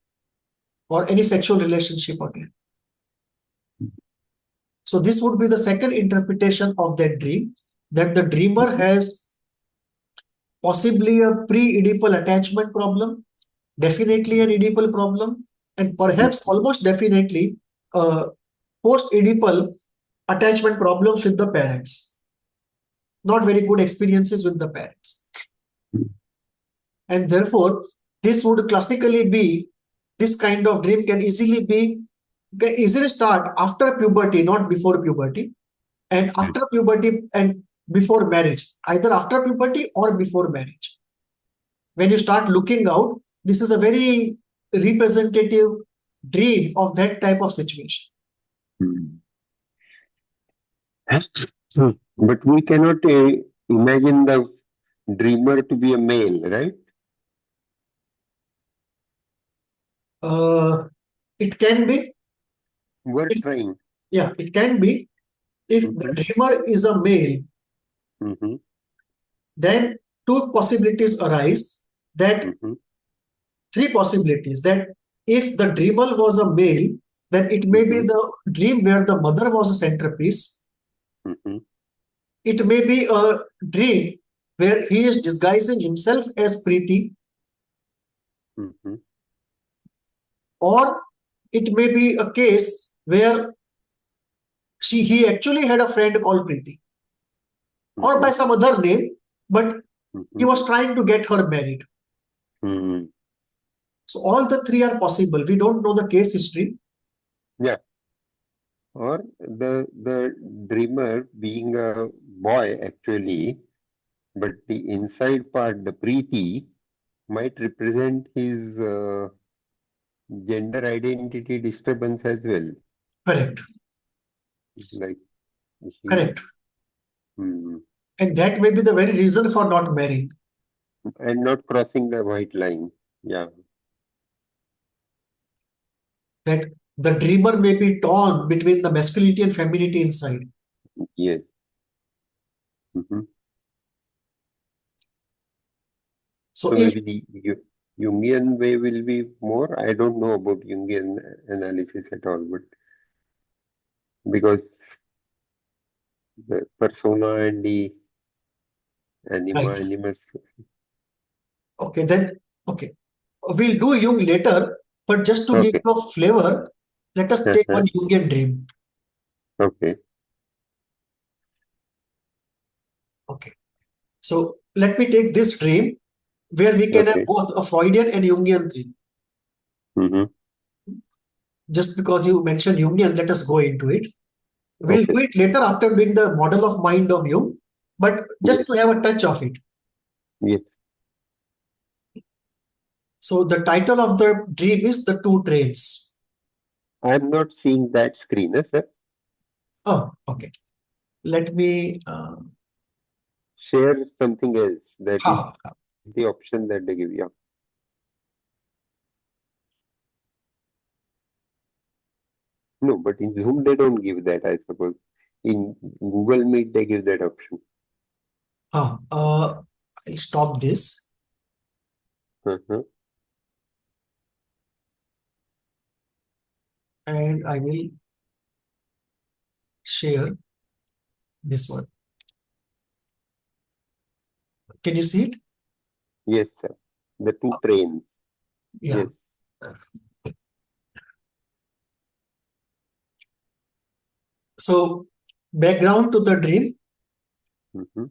or any sexual relationship again. So this would be the second interpretation of that dream, that the dreamer has possibly a pre-Oedipal attachment problem, definitely an Oedipal problem, and perhaps almost definitely post-Oedipal attachment problems with the parents. Not very good experiences with the parents. And therefore, this would classically be, this kind of dream can easily start after puberty, not before puberty, and after puberty and before marriage, either after puberty or before marriage. When you start looking out, this is a very representative dream of that type of situation. Mhm. But we cannot imagine the dreamer to be a male, right? Uh, it can be, We're if, trying. yeah, it can be. If the Mhm. dreamer is a male, Mhm. then two possibilities arise, that Mhm. three possibilities, that if the dreamer was a male, then it may be Mhm. the dream where the mother was a centerpiece. Mhm. It may be a dream where he is disguising himself as Preeti, Mhm. or it may be a case where he actually had a friend called Preeti, or by Mhm. some other name, but he Mhm. was trying to get her married. Mhm. So all the three are possible. We don't know the case history. Yeah. Or the dreamer being a boy actually, but the inside part, the Preeti, might represent his gender identity disturbance as well. Correct. Like he, Correct. hmm, And that may be the very reason for not marrying. and not crossing the white line. Yeah. That the dreamer may be torn between the masculinity and femininity inside. Yes. Mhm. So So if maybe the Jungian way will be more. I don't know about Jungian analysis at all, but because the persona and the right, animus. okay, then okay, we'll do Jung later, but just to give Okay. you a flavor, let us take one Jungian dream. Okay. Okay, so let me take this dream where we can have Okay. both a Freudian and Jungian thing. Mm-hmm. Just because you mentioned Jungian, let us go into it. We'll Okay. do it later after doing the model of mind of Jung, but just Yes. to have a touch of it. Yes. So the title of the dream is The Two Trains. I'm not seeing that screen, sir. Oh, okay. Let me. Share something else. That is Ha. the option that they give you. No, but in Zoom they don't give that, I suppose. In Google Meet they give that option. I'll stop this Uh-huh. and I will share this one. Can you see it? Yes, sir. The two trains. Yeah. Yes. So background to the dream. Mm-hmm.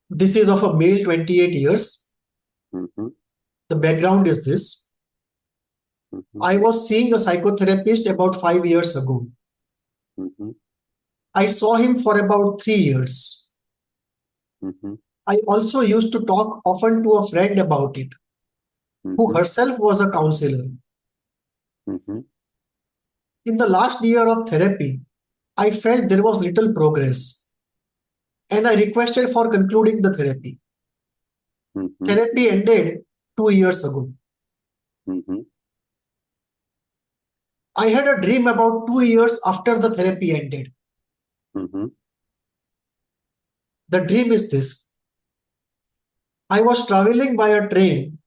This is of a male 28 years. Mm-hmm. The background is this. Mm-hmm. I was seeing a psychotherapist about 5 years ago. Mm-hmm. I saw him for about 3 years. Mm-hmm. I also used to talk often to a friend about it, who Mm-hmm. herself was a counselor. Mm-hmm. In the last year of therapy, I felt there was little progress and I requested for concluding the therapy. Mm-hmm. Therapy ended 2 years ago. Mm-hmm. I had a dream about 2 years after the therapy ended. Mm-hmm. The dream is this. I was traveling by a train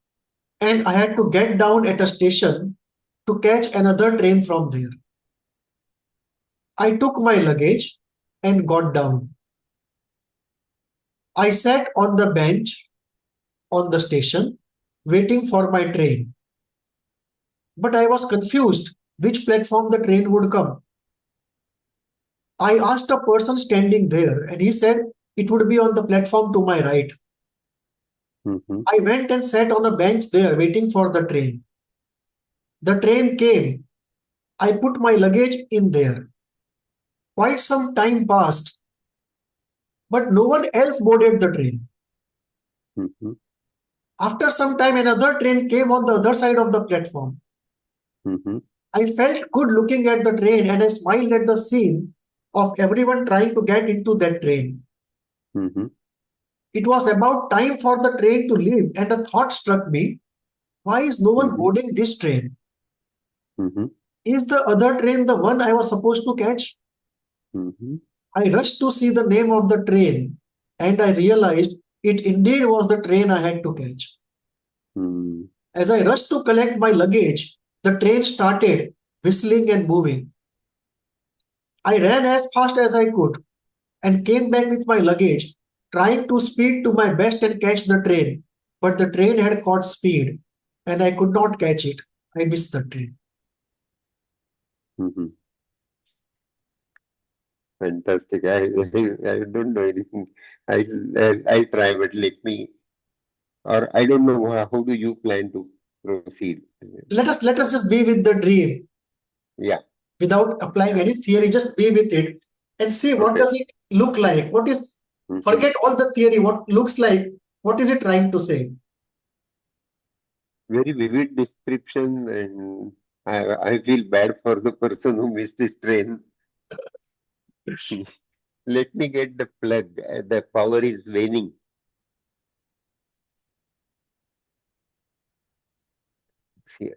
and I had to get down at a station to catch another train from there. I took my luggage and got down. I sat on the bench on the station waiting for my train. But I was confused which platform the train would come. I asked a person standing there and he said it would be on the platform to my right. Mm-hmm. I went and sat on a bench there waiting for the train. The train came. I put my luggage in there. Quite some time passed, but no one else boarded the train. Mm-hmm. After some time, another train came on the other side of the platform. Mm-hmm. I felt good looking at the train and I smiled at the scene of everyone trying to get into that train. Mm-hmm. It was about time for the train to leave, and a thought struck me, why is no one Mm-hmm. boarding this train? Mm-hmm. Is the other train the one I was supposed to catch? Mm-hmm. I rushed to see the name of the train and I realized it indeed was the train I had to catch. Mm-hmm. As I rushed to collect my luggage, the train started whistling and moving. I ran as fast as I could and came back with my luggage, trying to speed to my best and catch the train. But the train had caught speed and I could not catch it. I missed the train. Mm-hmm. Fantastic. I don't know anything. I'll try, but let me, or I don't know how do you plan to proceed? Let us just be with the dream Yeah. without applying any theory. Just be with it and see what Okay. does it look like. What is Mm-hmm. forget all the theory. What looks like. What is it trying to say? Very vivid description, and I feel bad for the person who missed his train. Let me get the plug. The power is waning. Here.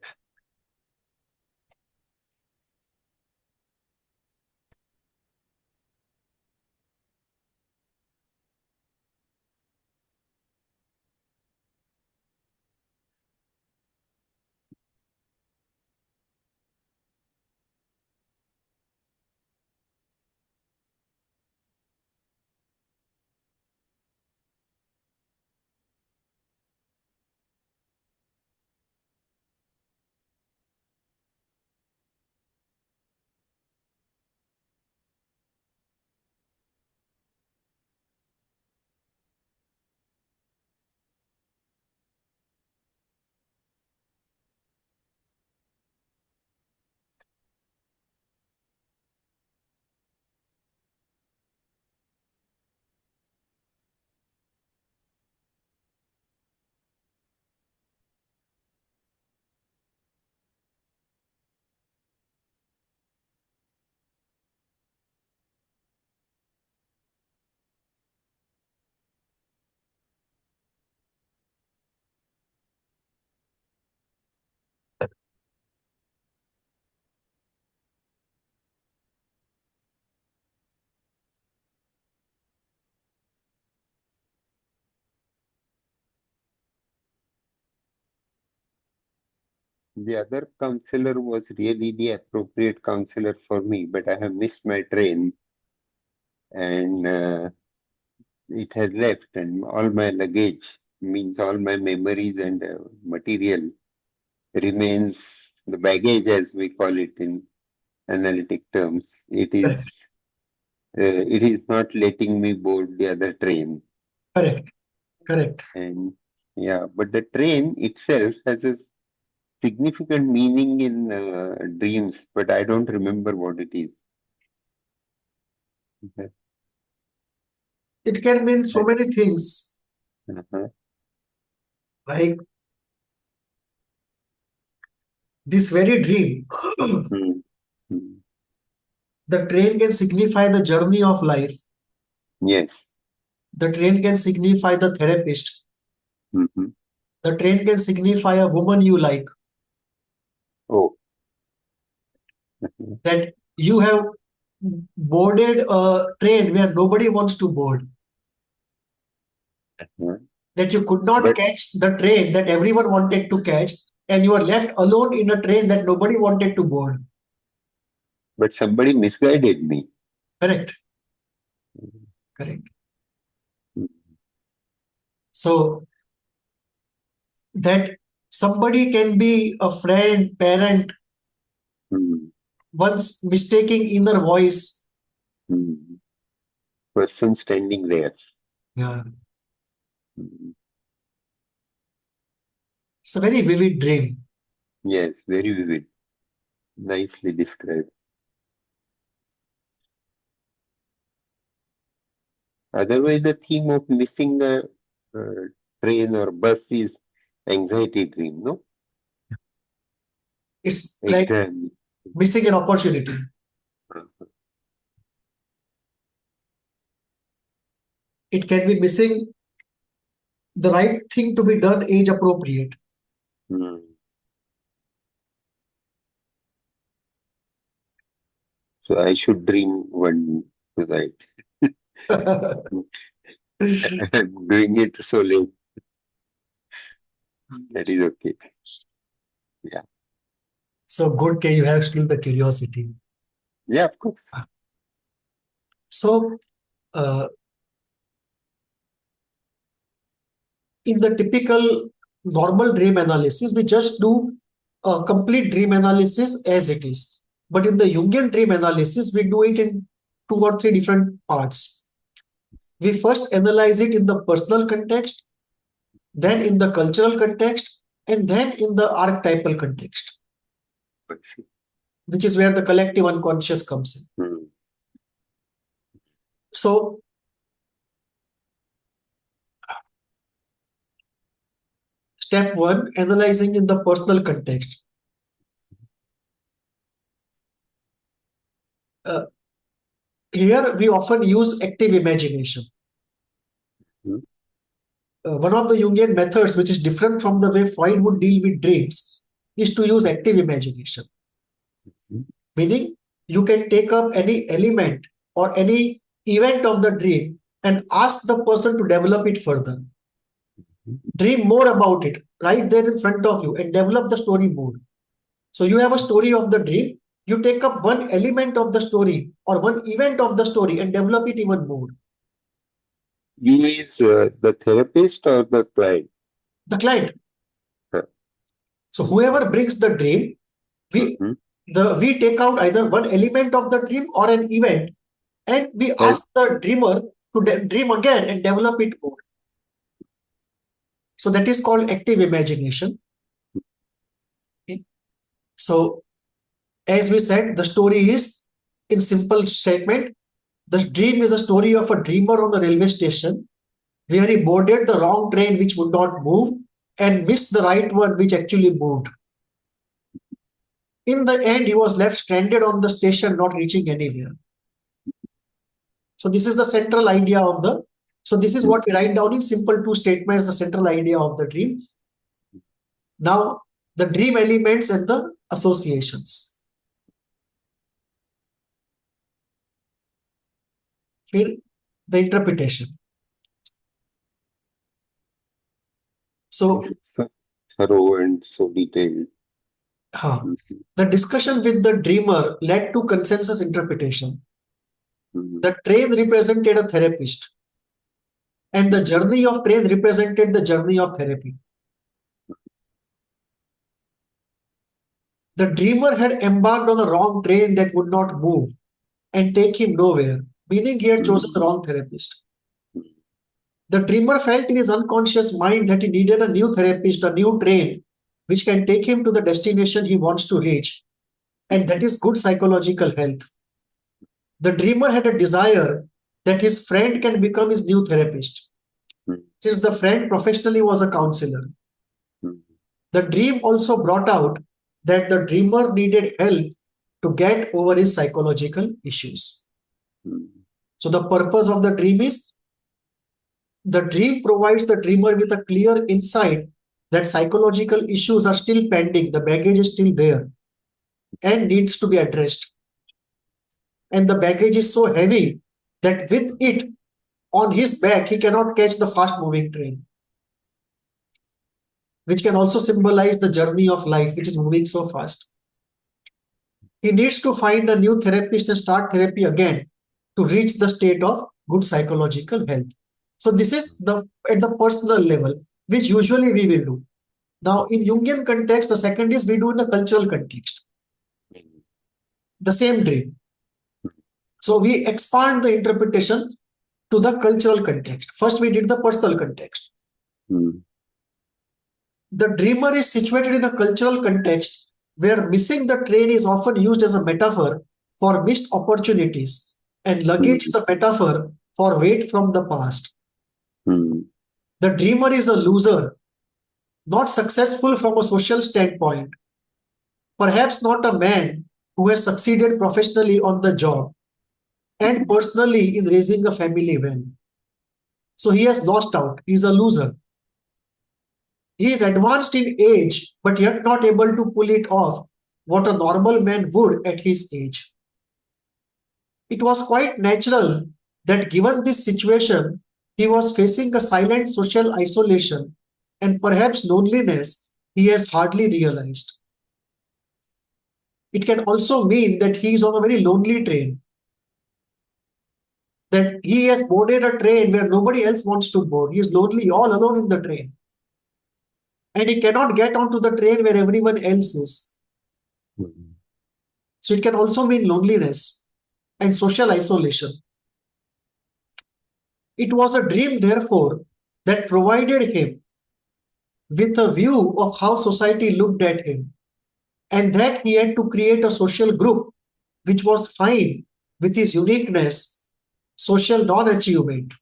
the other counselor was really the appropriate counselor for me, but I have missed my train and it has left, and all my luggage means all my memories and material remains the baggage, as we call it in analytic terms. Correct. It is not letting me board the other train, Correct. Correct. and yeah, but the train itself has a significant meaning in dreams, but I don't remember what it is. It can mean so many things. Uh-huh. Like this very dream, Hmm. Hmm. the train can signify the journey of life. Yes. The train can signify the therapist. Hmm. The train can signify a woman you like, Oh. Mhm. that you have boarded a train where nobody wants to board, Mhm. that you could not But catch the train that everyone wanted to catch, and you are left alone in a train that nobody wanted to board. somebody misguided me. Correct. Correct. So that somebody can be a friend, parent, Hmm. once mistaking inner voice. Hmm. Person standing there. Yeah, Hmm. it's a very vivid dream. Yes, very vivid. Nicely described. Otherwise, the theme of missing a train or bus is anxiety dream, no? It's like Exam. missing an opportunity. It can be missing the right thing to be done age appropriate. Hmm. So I should dream one tonight. I'm doing it so late. That is okay. Yeah. So good, okay, you have still the curiosity. Yeah, of course. So uh, in the typical normal dream analysis, we just do a complete dream analysis as it is. But in the Jungian dream analysis, we do it in 2 or 3 different parts. We first analyze it in the personal context, then in the cultural context, and then in the archetypal context, I see. which is where the collective unconscious comes in. Hmm. So, step one, analyzing in the personal context. Uh, Here, we often use active imagination. Hmm. One of the Jungian methods, which is different from the way Freud would deal with dreams, is to use active imagination. Hmm. Meaning, you can take up any element or any event of the dream and ask the person to develop it further. Dream more about it right there in front of you and develop the story more. So you have a story of the dream, you take up one element of the story or one event of the story and develop it even more. You is the therapist or the client? The client. Huh. So whoever brings the dream, we Mhm. we take out either one element of the dream or an event, and we And ask the dreamer to dream again and develop it more. So that is called active imagination. Okay. So as we said, the story is, in simple statement, the dream is a story of a dreamer on the railway station where he boarded the wrong train which would not move and missed the right one which actually moved. In the end, he was left stranded on the station, not reaching anywhere. So this is the central idea of the, so this is what we write down in simple 2 statements, the central idea of the dream. Now, the dream elements and the associations. Here, the interpretation. So so thorough and so detailed. The discussion with the dreamer led to consensus interpretation. The train represented a therapist, and the journey of train represented the journey of therapy. The dreamer had embarked on the wrong train that would not move and take him nowhere, meaning he had chosen the wrong therapist. The dreamer felt in his unconscious mind that he needed a new therapist, a new train, which can take him to the destination he wants to reach, and that is good psychological health. The dreamer had a desire that his friend can become his new therapist, since the friend professionally was a counselor. The dream also brought out that the dreamer needed help to get over his psychological issues. So the purpose of the dream is, the dream provides the dreamer with a clear insight that psychological issues are still pending, the baggage is still there and needs to be addressed. And the baggage is so heavy that with it on his back, he cannot catch the fast moving train, which can also symbolize the journey of life, which is moving so fast. He needs to find a new therapist and start therapy again to reach the state of good psychological health. So this is at the personal level, which usually we will do. Now, in Jungian context, the second is we do in a cultural context. The same dream. So we expand the interpretation to the cultural context. First, we did the personal context. The dreamer is situated in a cultural context where missing the train is often used as a metaphor for missed opportunities, and luggage is a metaphor for weight from the past. The dreamer is a loser, not successful from a social standpoint, perhaps not a man who has succeeded professionally on the job and personally in raising a family well. So he has lost out. He is a loser. He is advanced in age, but yet not able to pull it off what a normal man would at his age. It was quite natural that given this situation, he was facing a silent social isolation and perhaps loneliness he has hardly realized. It can also mean that he is on a very lonely train, that he has boarded a train where nobody else wants to board. He is lonely, all alone in the train. And he cannot get onto the train where everyone else is. So it can also mean loneliness and social isolation. It was a dream, therefore, that provided him with a view of how society looked at him, and that he had to create a social group which was fine with his uniqueness, social non-achievement.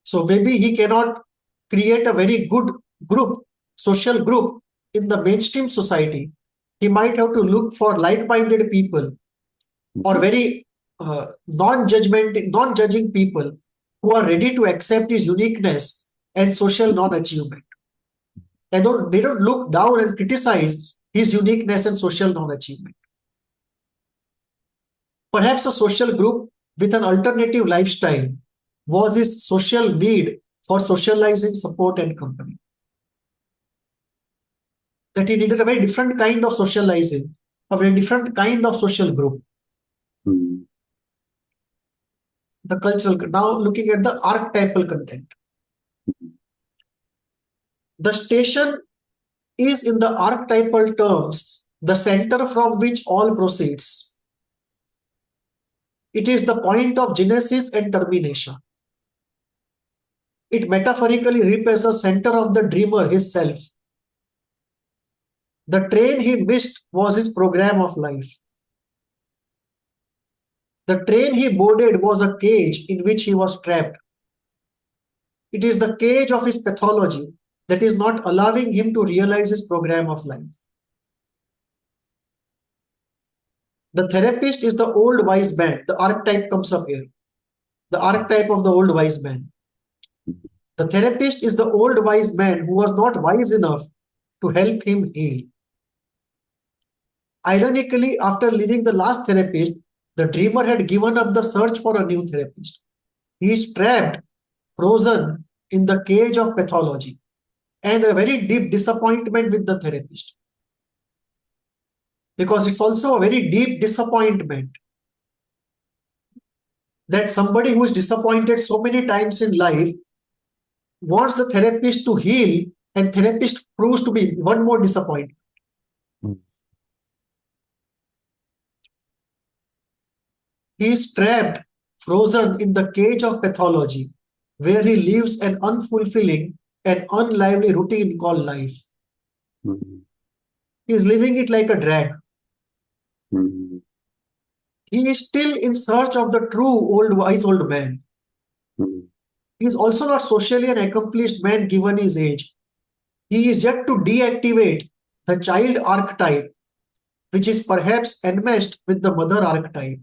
So maybe he cannot create a very good group, social group in the mainstream society. He might have to look for like-minded people or very non-judging people who are ready to accept his uniqueness and social non-achievement. They don't look down and criticize his uniqueness and social non-achievement. Perhaps a social group with an alternative lifestyle was his social need for socializing, support, and company. That he needed a very different kind of socializing, a very different kind of social group. The cultural, now looking at the archetypal content. The station is, in the archetypal terms, the center from which all proceeds. It is the point of genesis and termination. It metaphorically represents the center of the dreamer, his self. The train he missed was his program of life. The train he boarded was a cage in which he was trapped. It is the cage of his pathology that is not allowing him to realize his program of life. The therapist is the old wise man. The archetype comes up here. The archetype of the old wise man. The therapist is the old wise man who was not wise enough to help him heal. Ironically, after leaving the last therapist, the dreamer had given up the search for a new therapist. He is trapped, frozen in the cage of pathology, and a very deep disappointment with the therapist. because it's also a very deep disappointment that somebody who is disappointed so many times in life wants the therapist to heal, and therapist proves to be one more disappointment. Mm. He is trapped, frozen in the cage of pathology, where he lives an unfulfilling and unlively routine called life. Mm. He is living it like a drag. Mm. He is still in search of the true old wise old man. Mm. He is also not socially an accomplished man given his age. He is yet to deactivate the child archetype, which is perhaps enmeshed with the mother archetype.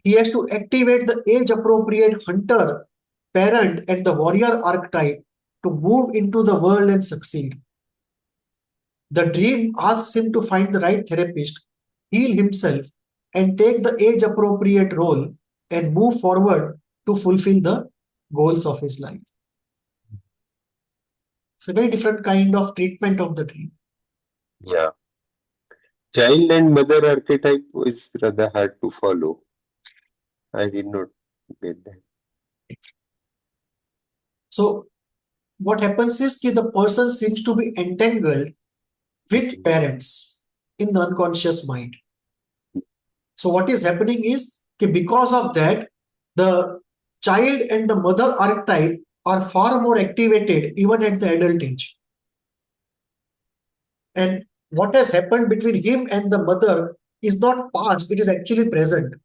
He has to activate the age appropriate hunter, parent, and the warrior archetype to move into the world and succeed. The dream asks him to find the right therapist, heal himself, and take the age appropriate role and move forward to fulfill the goals of his life. It's a very different kind of treatment of the dream. Yeah. Child and mother archetype is rather hard to follow. I did not get that. So, what happens is that the person seems to be entangled with Mhm. parents in the unconscious mind. So what is happening is that because of that, the child and the mother archetype are far more activated even at the adult age. And what has happened between him and the mother is not past, it is actually present.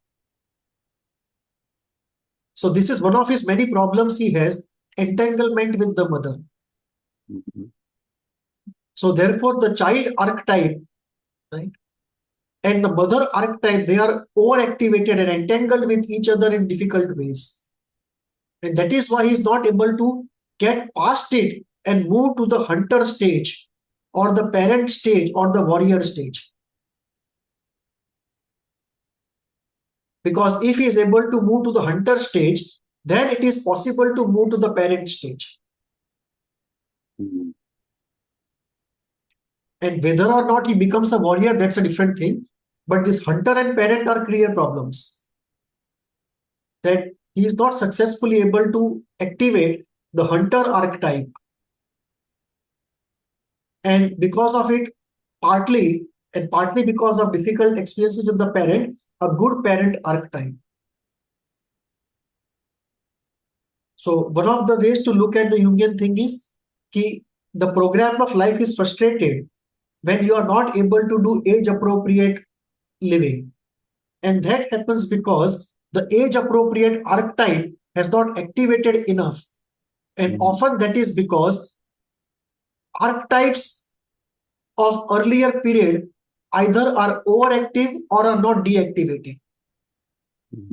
So this is one of his many problems he has, entanglement with the mother. Mhm. So therefore the child archetype, right, and the mother archetype, they are overactivated and entangled with each other in difficult ways. And that is why he is not able to get past it and move to the hunter stage or the parent stage or the warrior stage. Because if he is able to move to the hunter stage, then it is possible to move to the parent stage. Mhm. And whether or not he becomes a warrior, that's a different thing. But this hunter and parent are clear problems that he is not successfully able to activate the hunter archetype. And because of it, partly and partly because of difficult experiences with the parent, a good parent archetype. So one of the ways to look at the Jungian thing is that the program of life is frustrated when you are not able to do age appropriate living. And that happens because the age appropriate archetype has not activated enough. And Mhm. often that is because archetypes of earlier period either are overactive or are not deactivating. Mhm.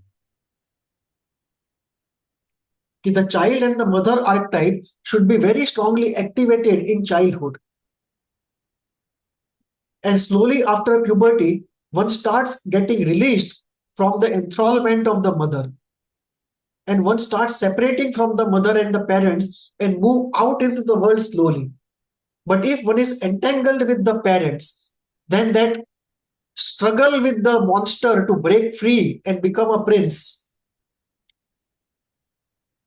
The child and the mother archetype should be very strongly activated in childhood. And slowly after puberty, one starts getting released from the enthrallment of the mother. And one starts separating from the mother and the parents and move out into the world slowly. But if one is entangled with the parents, then that struggle with the monster to break free and become a prince,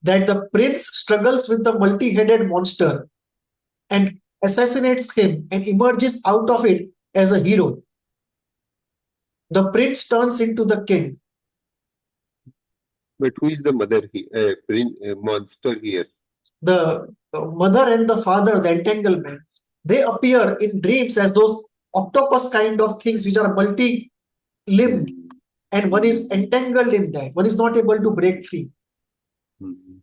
that the prince struggles with the multi-headed monster and assassinates him and emerges out of it as a hero. The prince turns into the king. But who is the mother here? Monster here? The mother and the father, the entanglement, they appear in dreams as those octopus kind of things which are multi-limbed, Mhm. and one is entangled in that. One is not able to break free. Mhm.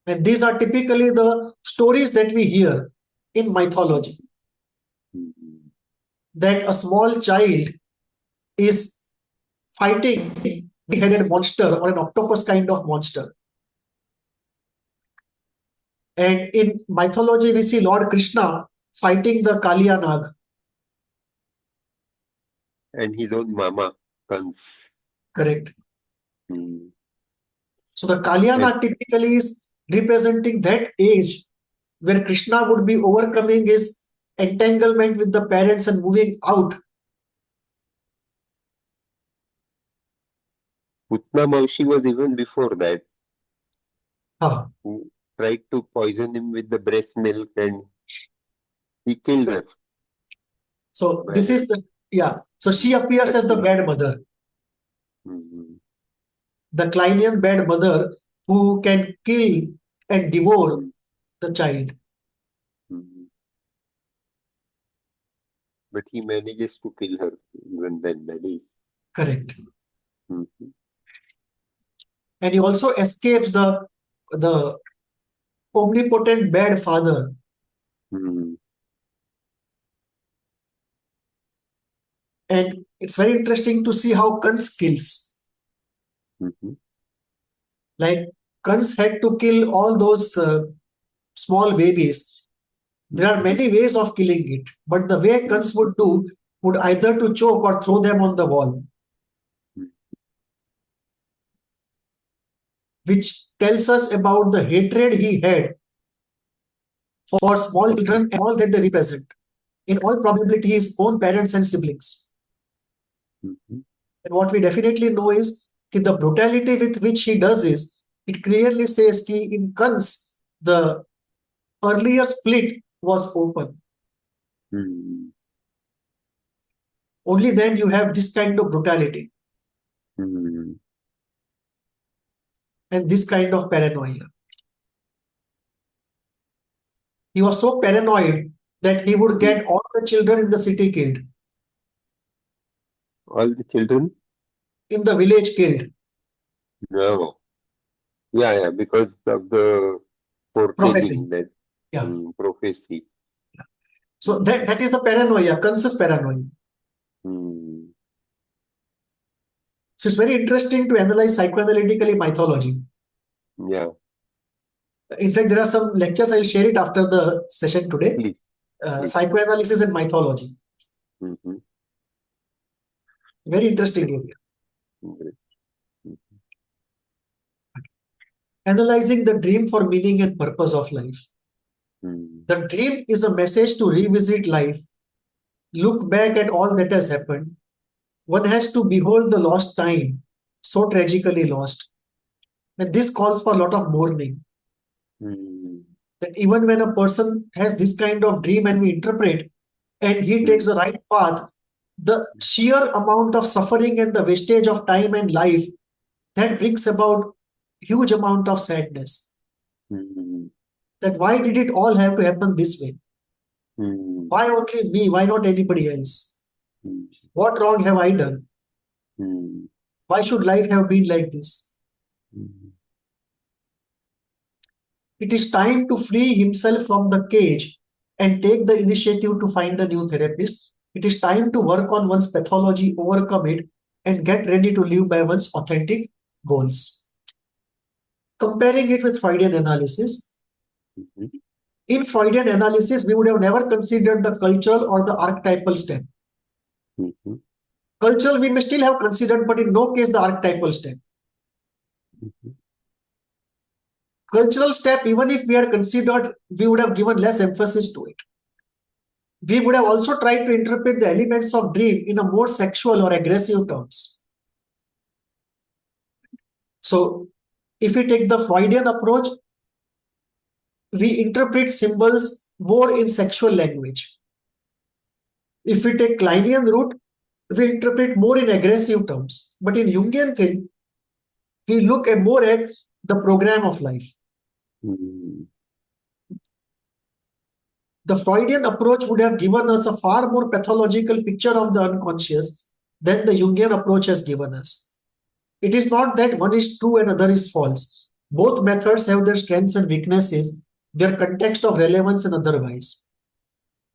And these are typically the stories that we hear in mythology, Mhm. that a small child is fighting a headed monster or an octopus kind of monster. And in mythology, we see Lord Krishna fighting the Kaliya Nag. And his own mama, Kans. Correct. Mhm. So the Kaliya And Nag typically is representing that age where Krishna would be overcoming his entanglement with the parents and moving out. Putna Maushi was even before that, Huh. who tried to poison him with the breast milk and he killed her. So this By, is the, yeah. So she appears as the touching. bad mother, Mhm, the Kleinian bad mother who can kill and devour mhm, the child. mhm. But he manages to kill her even then, that is. Correct. Mhm, And he also escapes the omnipotent bad father. mhm, And it's very interesting to see how Kans kills. mhm, Like Kans had to kill all those small babies. There are mhm, many ways of killing it, but the way mhm, Kans would do would either to choke or throw them on the wall, mhm, which tells us about the hatred he had for small children and all that they represent. In all probability, his own parents and siblings. mhm, And what we definitely know is that the brutality with which he does is, it clearly says that in Kans, the earlier split was open. mhm, Only then you have this kind of brutality mhm, and this kind of paranoia. He was so paranoid that he would mhm. get all the children in the city killed, All the children? in the village killed. No. Yeah, yeah, because of the Prophecy. foretelling that Yeah. prophecy. So Mm, that is the paranoia, Kans's paranoia. mm, So it's very interesting to analyze psychoanalytically mythology. yeah, In fact, there are some lectures, I'll share it after the session today. please, please. Psychoanalysis and mythology. Mm-hmm. Very interesting Great, area. great. Analyzing the dream for meaning and purpose of life. Mm, The dream is a message to revisit life, look back at all that has happened. One has to behold the lost time, so tragically lost. And this calls for a lot of mourning. mm, That even when a person has this kind of dream and we interpret, and he takes mm, the right path, the sheer amount of suffering and the wastage of time and life that brings about huge amount of sadness. mm, That why did it all have to happen this way? mm, Why only me? Why not anybody else? mm, What wrong have I done? mm, Why should life have been like this? mm, It is time to free himself from the cage and take the initiative to find a new therapist. It is time to work on one's pathology, overcome it, and get ready to live by one's authentic goals. Comparing it with Freudian analysis, mhm, in Freudian analysis, we would have never considered the cultural or the archetypal step. mhm, Cultural, we may still have considered, but in no case the archetypal step. mhm, Cultural step, even if we had considered, we would have given less emphasis to it. We would have also tried to interpret the elements of dream in a more sexual or aggressive terms. So, if we take the Freudian approach, we interpret symbols more in sexual language. If we take Kleinian route, we interpret more in aggressive terms. But in Jungian thing, we look at more at the program of life. mm, The Freudian approach would have given us a far more pathological picture of the unconscious than the Jungian approach has given us. It is not that one is true and other is false. Both methods have their strengths and weaknesses, their context of relevance and otherwise.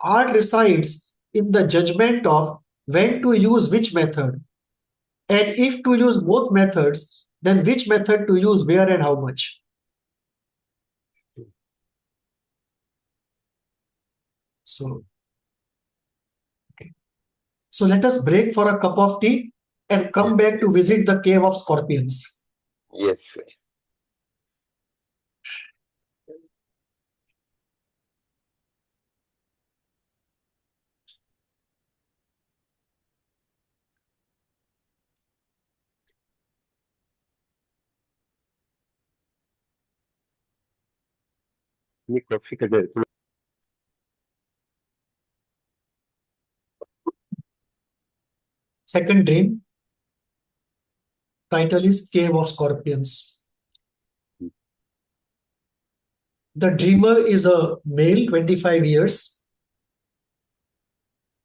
Art resides in the judgment of when to use which method, and if to use both methods, then which method to use where and how much. So, so let us break for a cup of tea and come back to visit the cave of scorpions. yes. Nico, fica dentro. Second dream, title is Cave of Scorpions. The dreamer is a male, 25 years,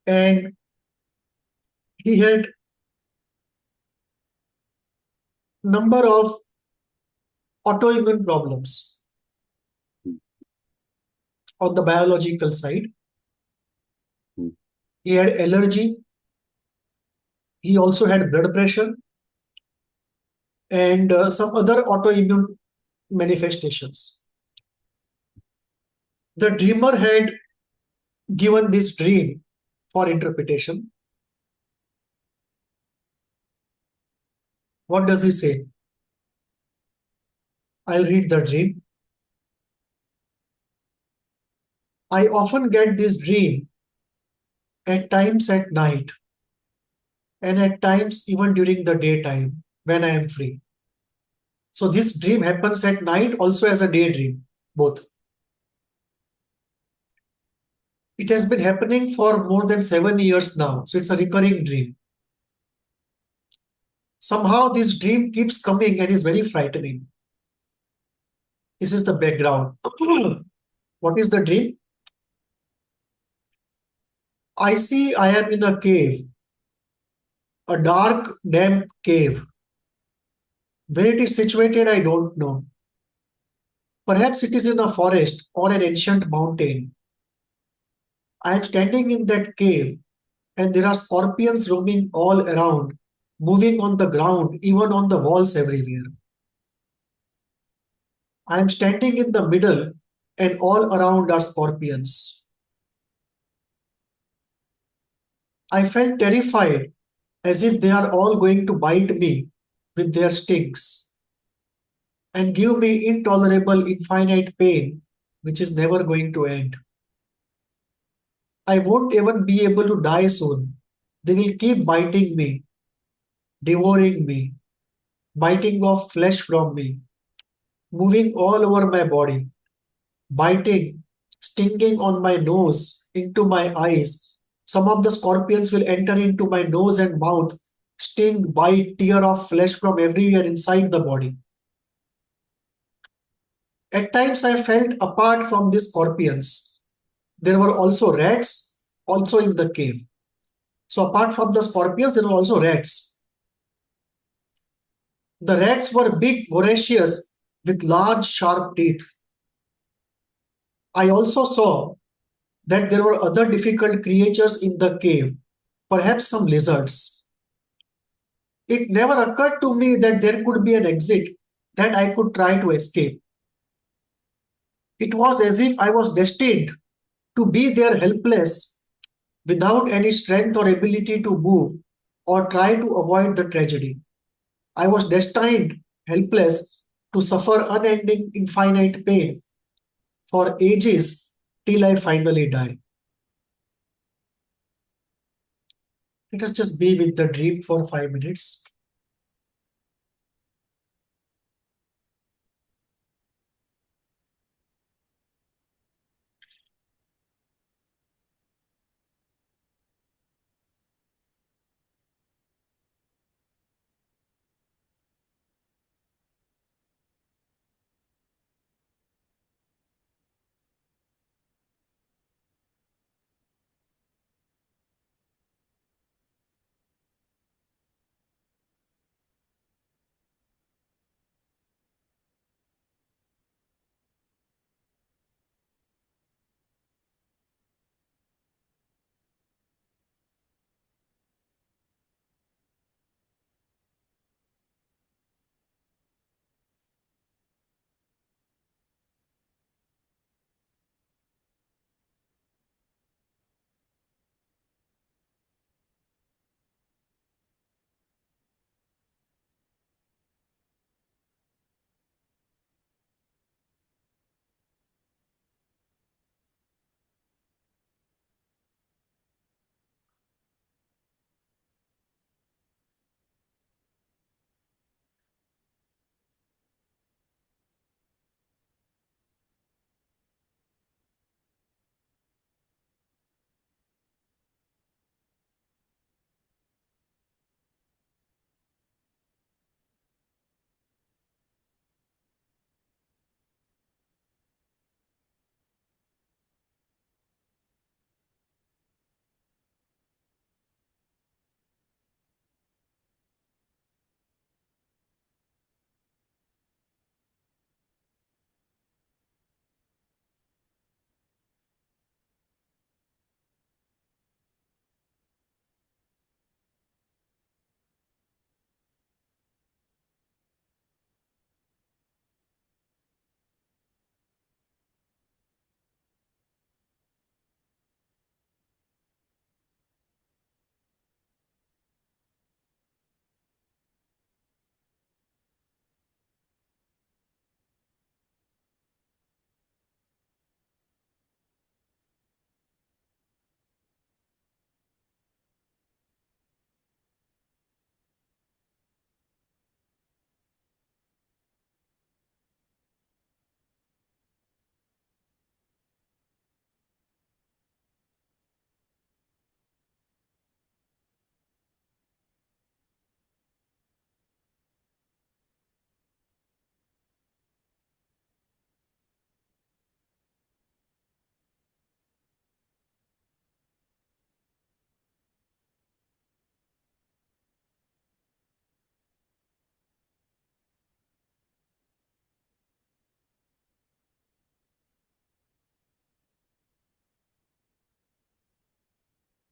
and he had number of autoimmune problems on the biological side. He had allergy. He also had blood pressure and some other autoimmune manifestations. The dreamer had given this dream for interpretation. What does he say? I'll read the dream. I often get this dream at times at night and at times even during the daytime when I am free. So this dream happens at night also as a daydream, both. It has been happening for more than 7 years now, so it's a recurring dream. Somehow this dream keeps coming and is very frightening. This is the background. What is the dream? I see I am in a cave, a dark, damp cave. Where it is situated, I don't know. Perhaps it is in a forest or an ancient mountain. I am standing in that cave, and there are scorpions roaming all around, moving on the ground, even on the walls everywhere. I am standing in the middle, and all around are scorpions. I felt terrified, as if they are all going to bite me with their stings and give me intolerable, infinite pain, which is never going to end. I won't even be able to die soon. They will keep biting me, devouring me, biting off flesh from me, moving all over my body, biting, stinging on my nose, into my eyes. Some of the scorpions will enter into my nose and mouth, sting, bite, tear off flesh from everywhere inside the body. At times I felt apart from these scorpions. There were also rats also in the cave. So apart from the scorpions, there were also rats. The rats were big, voracious, with large, sharp teeth. I also saw that there were other difficult creatures in the cave, perhaps some lizards. It never occurred to me that there could be an exit that I could try to escape. It was as if I was destined to be there helpless, without any strength or ability to move or try to avoid the tragedy. I was destined, helpless, to suffer unending, infinite pain for ages till I finally die. Let us just be with the dream for 5 minutes.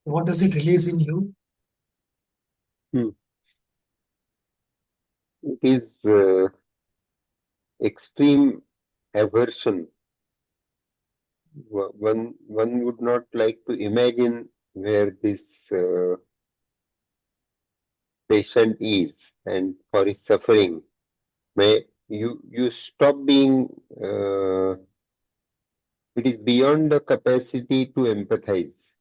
What does it release in you? Hmm. It is extreme aversion. One would not like to imagine where this patient is and for his suffering. May you stop being. It is beyond the capacity to empathize.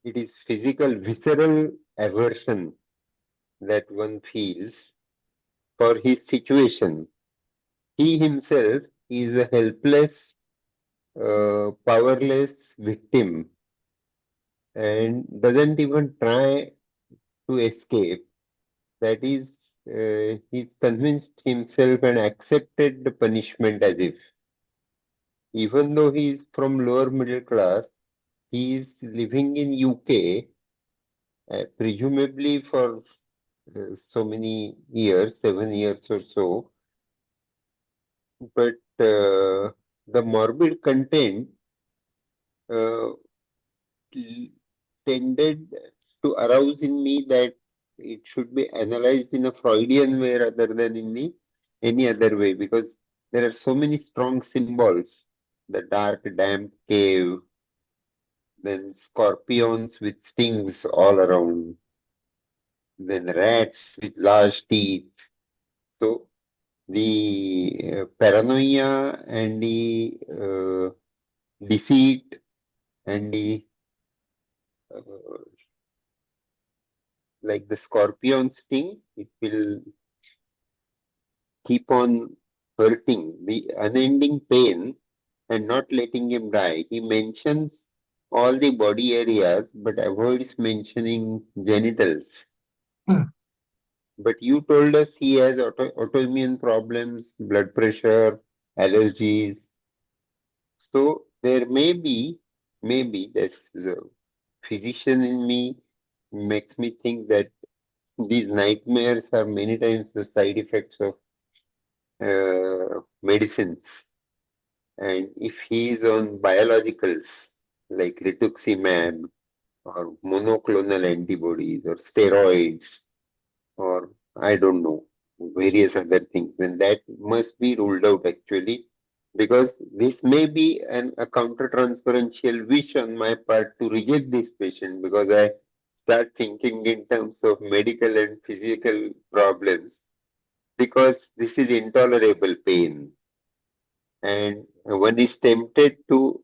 It is physical, visceral aversion that one feels for his situation. He himself is a helpless, powerless victim and doesn't even try to escape. That is, he's convinced himself and accepted the punishment as if, even though he is from lower middle class, he is living in UK, presumably for so many years, 7 years or so, but the morbid content uh, tended to arouse in me that it should be analyzed in a Freudian way rather than in any other way, because there are so many strong symbols. The dark, damp cave, then scorpions with stings all around, then rats with large teeth. So the paranoia and the deceit and the uh, like the scorpion sting, it will keep on hurting, the unending pain and not letting him die. He mentions all the body areas but avoids mentioning genitals. Hmm. But you told us he has autoimmune problems, blood pressure, allergies. So there maybe that's the physician in me makes me think that these nightmares are many times the side effects of medicines. And if he is on biologicals like rituximab or monoclonal antibodies or steroids or I don't know, various other things, then that must be ruled out actually, because this may be a counter-transferential wish on my part to reject this patient because I start thinking in terms of medical and physical problems because this is intolerable pain and one is tempted to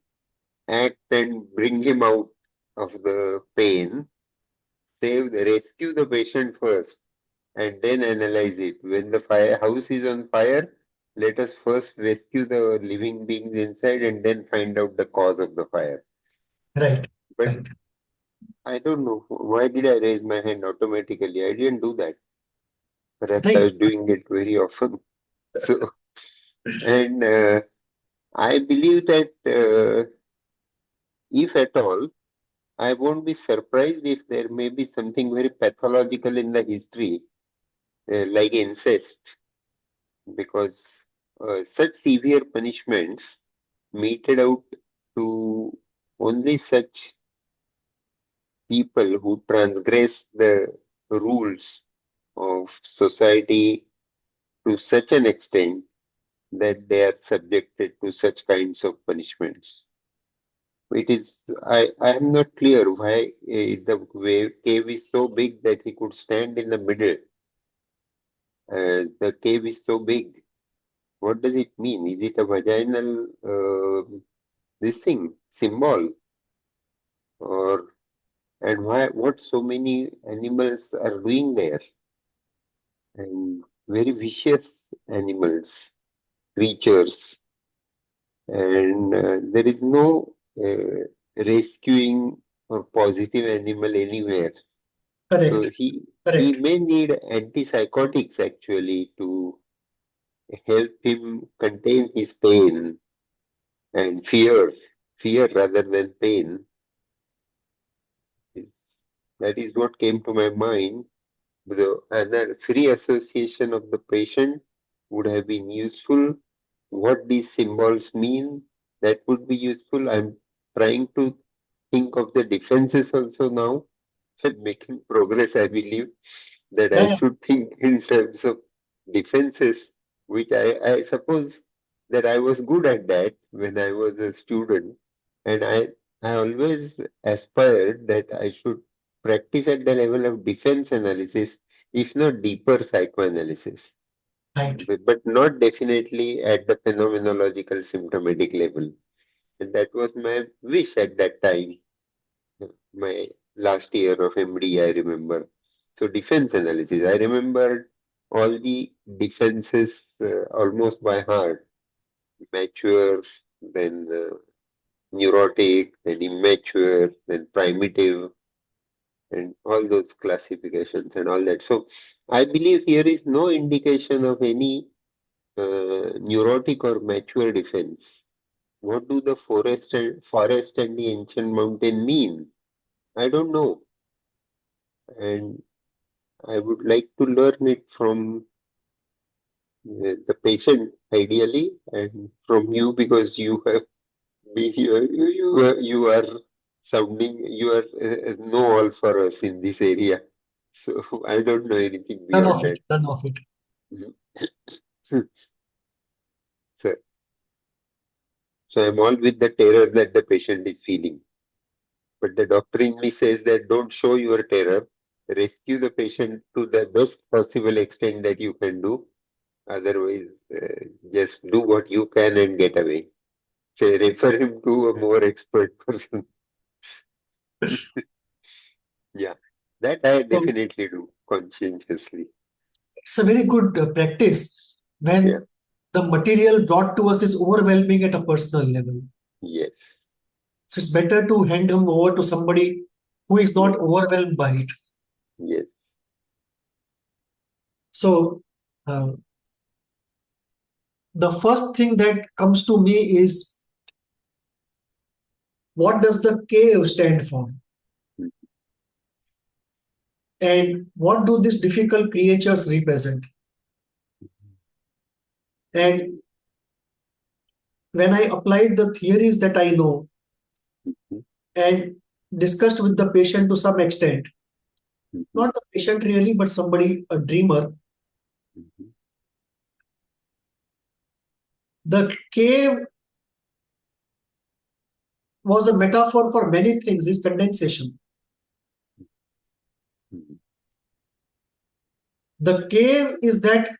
act and bring him out of the pain, rescue the patient first and then analyze it. When the house is on fire, let us first rescue the living beings inside and then find out the cause of the fire. Right, But right. I don't know why did I raise my hand automatically? I didn't do that. Perhaps I Right, was doing it very often. So, and I believe that if at all, I won't be surprised if there may be something very pathological in the history, like incest, because such severe punishments meted out to only such people who transgress the rules of society to such an extent that they are subjected to such kinds of punishments. It is, I am not clear why the cave is so big that he could stand in the middle. The cave is so big. What does it mean? Is it a vaginal this thing symbol, or and why? What so many animals are doing there? And very vicious animals, creatures, and there is no rescuing or positive animal anywhere. So correct, he correct, may need antipsychotics actually to help him contain his pain and fear rather than pain. Is- That is what came to my mind. The other free association of the patient would have been useful. What these symbols mean, that would be useful. I'm trying to think of the defenses also now. I'm making progress, I believe, that I Yeah, should think in terms of defenses, which I suppose that I was good at that when I was a student. And I always aspired that I should practice at the level of defense analysis, if not deeper psychoanalysis, right. but not definitely at the phenomenological symptomatic level. And that was my wish at that time, my last year of MD, I remember. So defense analysis, I remembered all the defenses almost by heart. Mature, then neurotic, then immature, then primitive, and all those classifications and all that. So I believe here is no indication of any neurotic or mature defense. What do the forest and the ancient mountain mean? I don't know. And I would like to learn it from the patient ideally, and from you, because you have been here. You are sounding, you are know all for us in this area. So I don't know anything None beyond of it. that. None of it. Mhm. So, so I'm all with the terror that the patient is feeling. But the doctor in me says that don't show your terror. Rescue the patient to the best possible extent that you can do. Otherwise, just do what you can and get away. Say, refer him to a more expert person. Yeah, that I So definitely do conscientiously. it's a very good practice Yeah, when the material brought to us is overwhelming at a personal level. yes, So it's better to hand him over to somebody who is yes, not overwhelmed by it. yes. So uh, the first thing that comes to me is, what does the cave stand for? And what do these difficult creatures represent? And when I applied the theories that I know Mhm, and discussed with the patient to some extent, mhm, not the patient really, but somebody, a dreamer, mhm, the cave was a metaphor for many things, this condensation. mhm, The cave is that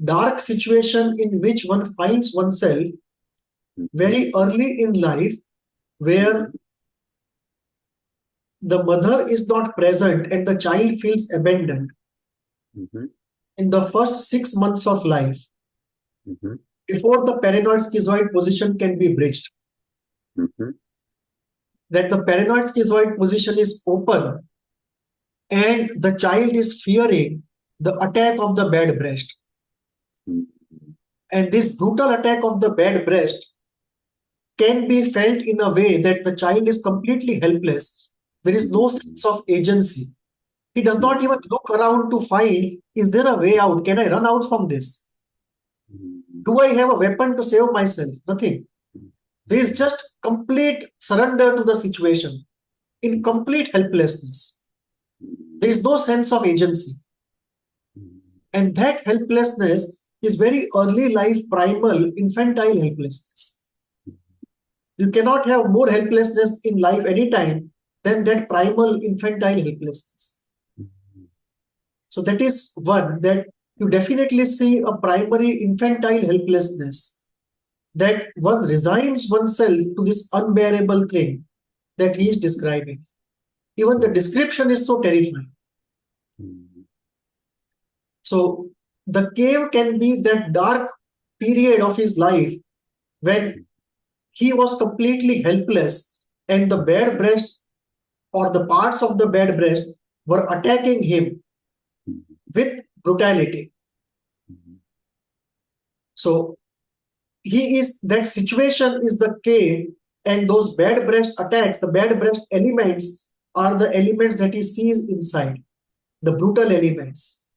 dark situation in which one finds oneself mhm, very early in life, where mhm, the mother is not present and the child feels abandoned mhm, in the first 6 months of life, mhm, before the paranoid schizoid position can be bridged. mhm, That the paranoid schizoid position is open and the child is fearing the attack of the bad breast. mhm, And this brutal attack of the bad breast can be felt in a way that the child is completely helpless. There is no sense of agency. He does not even look around to find, is there a way out? Can I run out from this? mhm, Do I have a weapon to save myself? Nothing. There is just complete surrender to the situation, in complete helplessness. There is no sense of agency. And that helplessness is very early life, primal, infantile helplessness. You cannot have more helplessness in life anytime than that primal, infantile helplessness. So that is one, that you definitely see a primary infantile helplessness, that one resigns oneself to this unbearable thing that he is describing. Even the description is so terrifying. So the cave can be that dark period of his life when he was completely helpless and the bad breast or the parts of the bad breast were attacking him with brutality. So he is, that situation is the cave, and those bad breast attacks, the bad breast elements are the elements that he sees inside, the brutal elements.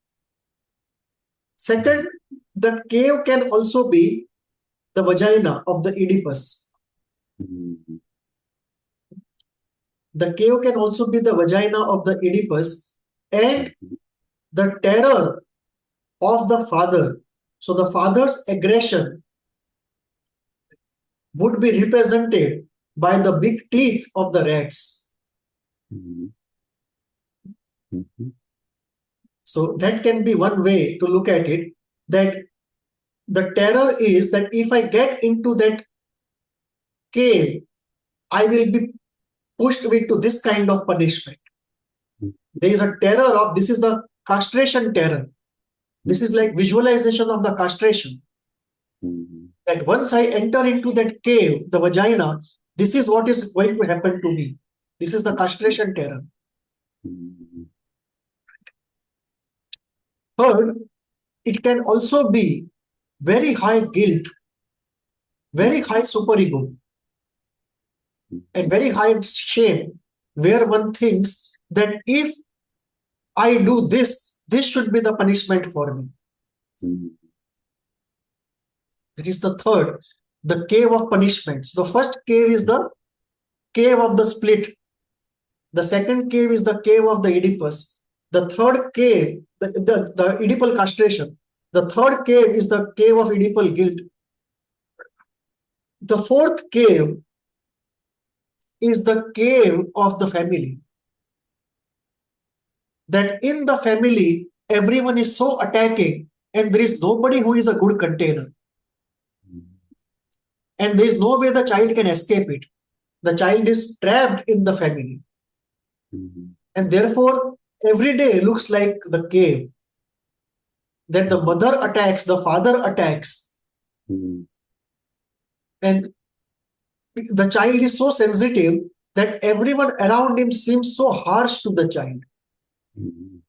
Second, the cave can also be the vagina of the Oedipus. The cave can also be the vagina of the Oedipus and the terror of the father. So the father's aggression would be represented by the big teeth of the rats. Mhm. Mhm. So that can be one way to look at it, that the terror is that if I get into that cave, I will be pushed into this kind of punishment. There is a terror of, this is the castration terror. This is like visualization of the castration. Mhm. That once I enter into that cave, the vagina, this is what is going to happen to me. This is the castration terror. Mhm. Third, it can also be very high guilt, very high superego, and very high shame, where one thinks that if I do this, this should be the punishment for me. Mhm. That is the third, the cave of punishments. The first cave is the cave of the split. The second cave is the cave of the Oedipus. The third cave, the Oedipal castration. The third cave is the cave of Oedipal guilt. The fourth cave is the cave of the family. That in the family, everyone is so attacking and there is nobody who is a good container. And there is no way the child can escape it. The child is trapped in the family. Mhm. And therefore, every day looks like the cave. That the mother attacks, the father attacks, Mhm. and the child is so sensitive that everyone around him seems so harsh to the child. Mhm.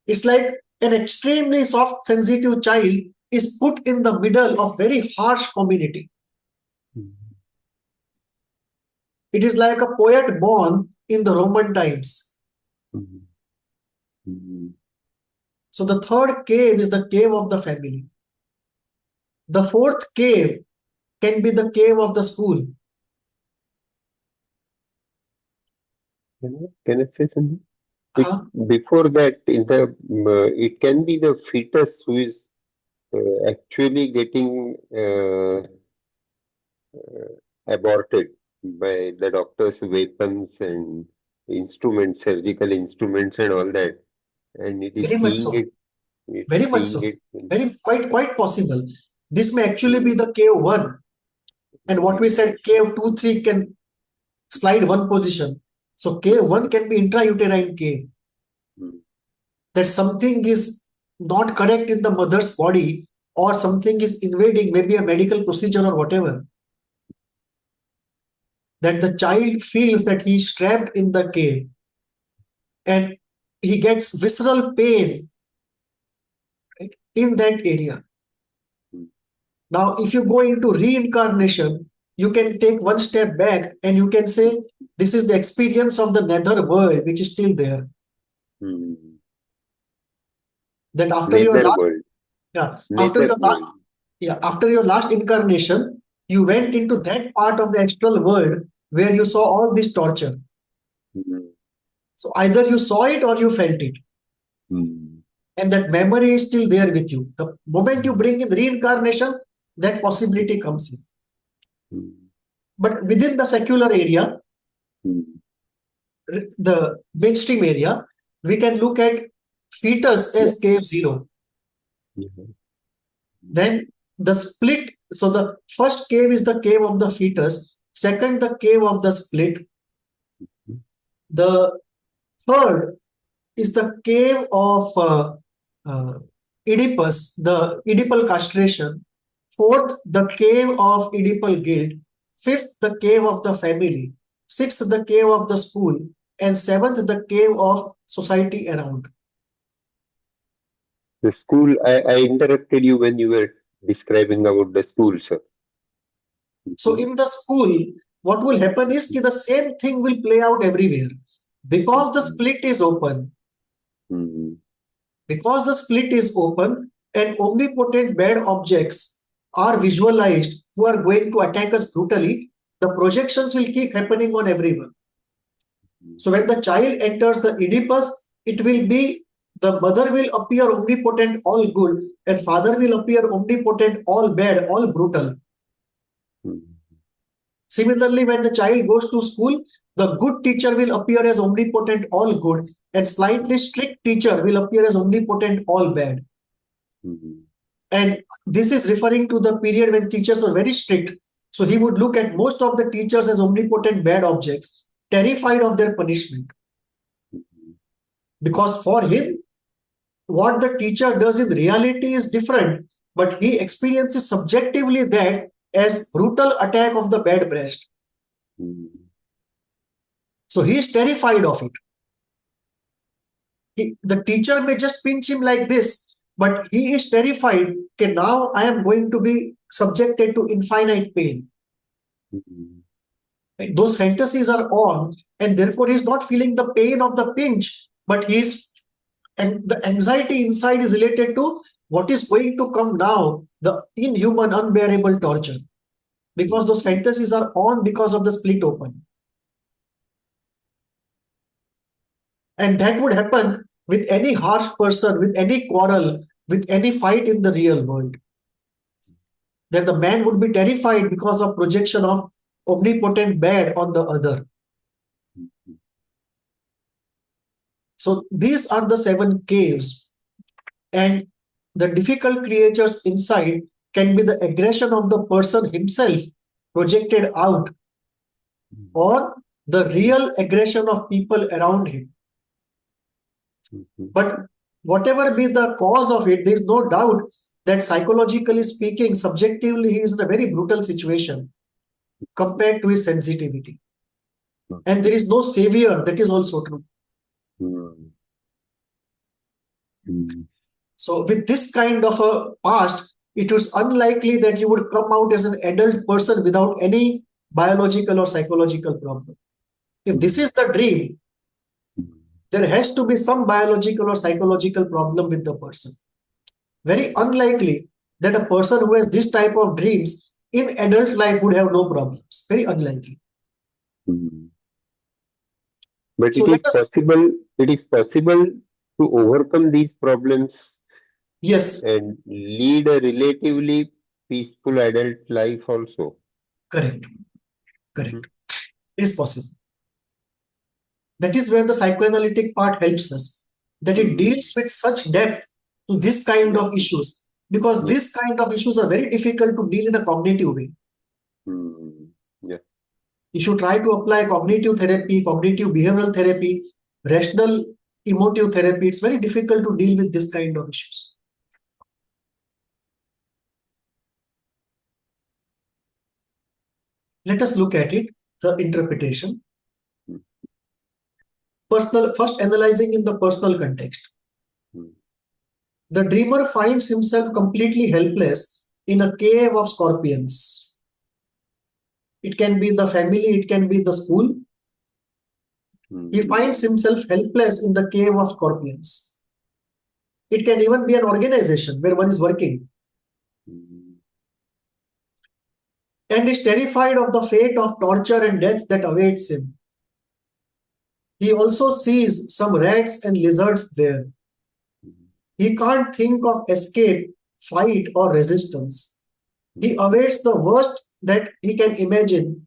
It's like an extremely soft, sensitive child is put in the middle of very harsh community. It is like a poet born in the Roman times. Mhm. Mhm. So the third cave is the cave of the family. The fourth cave can be the cave of the school. Can I say something? It, Uh, before that, it can be the fetus who is actually getting aborted by the doctor's weapons and instruments, surgical instruments, and all that, and it is Very much seeing so. it. It's Very much seeing so. it. Very quite possible. This may actually be Mm, the cave one. And what we mm, said, cave 2, 3 can slide one position. So cave 1 can be intrauterine cave. mm, That something is not correct in the mother's body or something is invading, maybe a medical procedure or whatever. That the child feels that he is trapped in the cave and he gets visceral pain, right, in that area. mm, Now, if you go into reincarnation, you can take one step back and you can say, this is the experience of the nether world, which is still there. mm. That after your last, Netherworld, yeah, netherworld. after your last incarnation, you went into that part of the astral world where you saw all this torture. Mm, So either you saw it or you felt it. mm, And that memory is still there with you. The moment you bring in reincarnation, that possibility comes in. mm, But within the secular area, mm. the mainstream area, we can look at fetus Yeah. as cave zero. Mhm. Then the split, so the first cave is the cave of the fetus, second, the cave of the split, the third is the cave of uh, Oedipus, the Oedipal castration, fourth, the cave of Oedipal guilt, fifth, the cave of the family, sixth, the cave of the school, and seventh, the cave of society around. The school, I interrupted you when you were describing about the school, sir. So Mhm. in the school, what will happen is that the same thing will play out everywhere. Because the Mhm. split is open, Mhm. because the split is open and omnipotent bad objects are visualized who are going to attack us brutally, the projections will keep happening on everyone. So when the child enters the Oedipus, it will be the mother will appear omnipotent, all good, and father will appear omnipotent, all bad, all brutal. Similarly, when the child goes to school, the good teacher will appear as omnipotent, all good, and slightly strict teacher will appear as omnipotent, all bad. And this is referring to the period when teachers were very strict. So he would look at most of the teachers as omnipotent bad objects, terrified of their punishment. Because for him, what the teacher does in reality is different, but he experiences subjectively that as brutal attack of the bad breast. So he is terrified of it. The teacher may just pinch him like this, but he is terrified. Okay, now I am going to be subjected to infinite pain. Those fantasies are on, and therefore he is not feeling the pain of the pinch, but and the anxiety inside is related to what is going to come now, the inhuman, unbearable torture. Because those fantasies are on because of the split open. And that would happen with any harsh person, with any quarrel, with any fight in the real world. That the man would be terrified because of projection of omnipotent bad on the other. So these are the 7 caves, and the difficult creatures inside can be the aggression of the person himself projected out, or the real aggression of people around him. But whatever be the cause of it, there is no doubt that psychologically speaking, subjectively, he is in a very brutal situation compared to his sensitivity. And there is no savior, that is also true. So with this kind of a past, it was unlikely that you would come out as an adult person without any biological or psychological problem. If this is the dream, there has to be some biological or psychological problem with the person. Very unlikely that a person who has this type of dreams in adult life would have no problems. Very unlikely. But so it is possible to overcome these problems. Yes. And lead a relatively peaceful adult life also. Correct. Correct. It is possible. That is where the psychoanalytic part helps us. That it deals with such depth to this kind of issues. Because this kind of issues are very difficult to deal in a cognitive way. If you try to apply cognitive therapy, cognitive behavioral therapy, rational emotive therapy, it's very difficult to deal with this kind of issues. Let us look at it, the interpretation. First analyzing in the personal context. The dreamer finds himself completely helpless in a cave of scorpions. It can be the family, it can be the school. He finds himself helpless in the cave of scorpions. It can even be an organization where one is working. And is terrified of the fate of torture and death that awaits him. He also sees some rats and lizards there. He can't think of escape, fight, or resistance. He awaits the worst that he can imagine,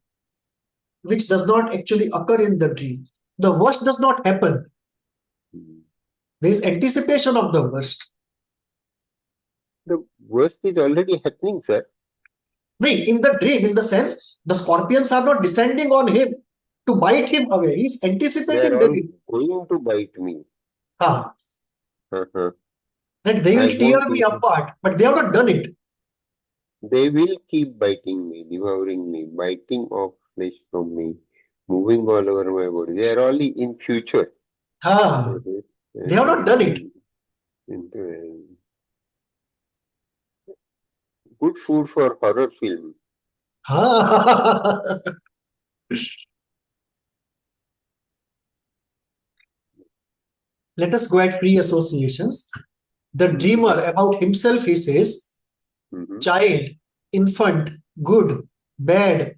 which does not actually occur in the dream. The worst does not happen. There is anticipation of the worst. The worst is already happening, sir. Wait, in the dream, in the sense, the scorpions are not descending on him to bite him away. He is anticipating they are all going to bite me. That they will tear me apart, but they have not done it. They will keep biting me, devouring me, biting off flesh from me, moving all over my body. They are only in future. They have not done it. Good food for horror film. Let us go at free associations. The dreamer about himself, he says, child, infant, good, bad,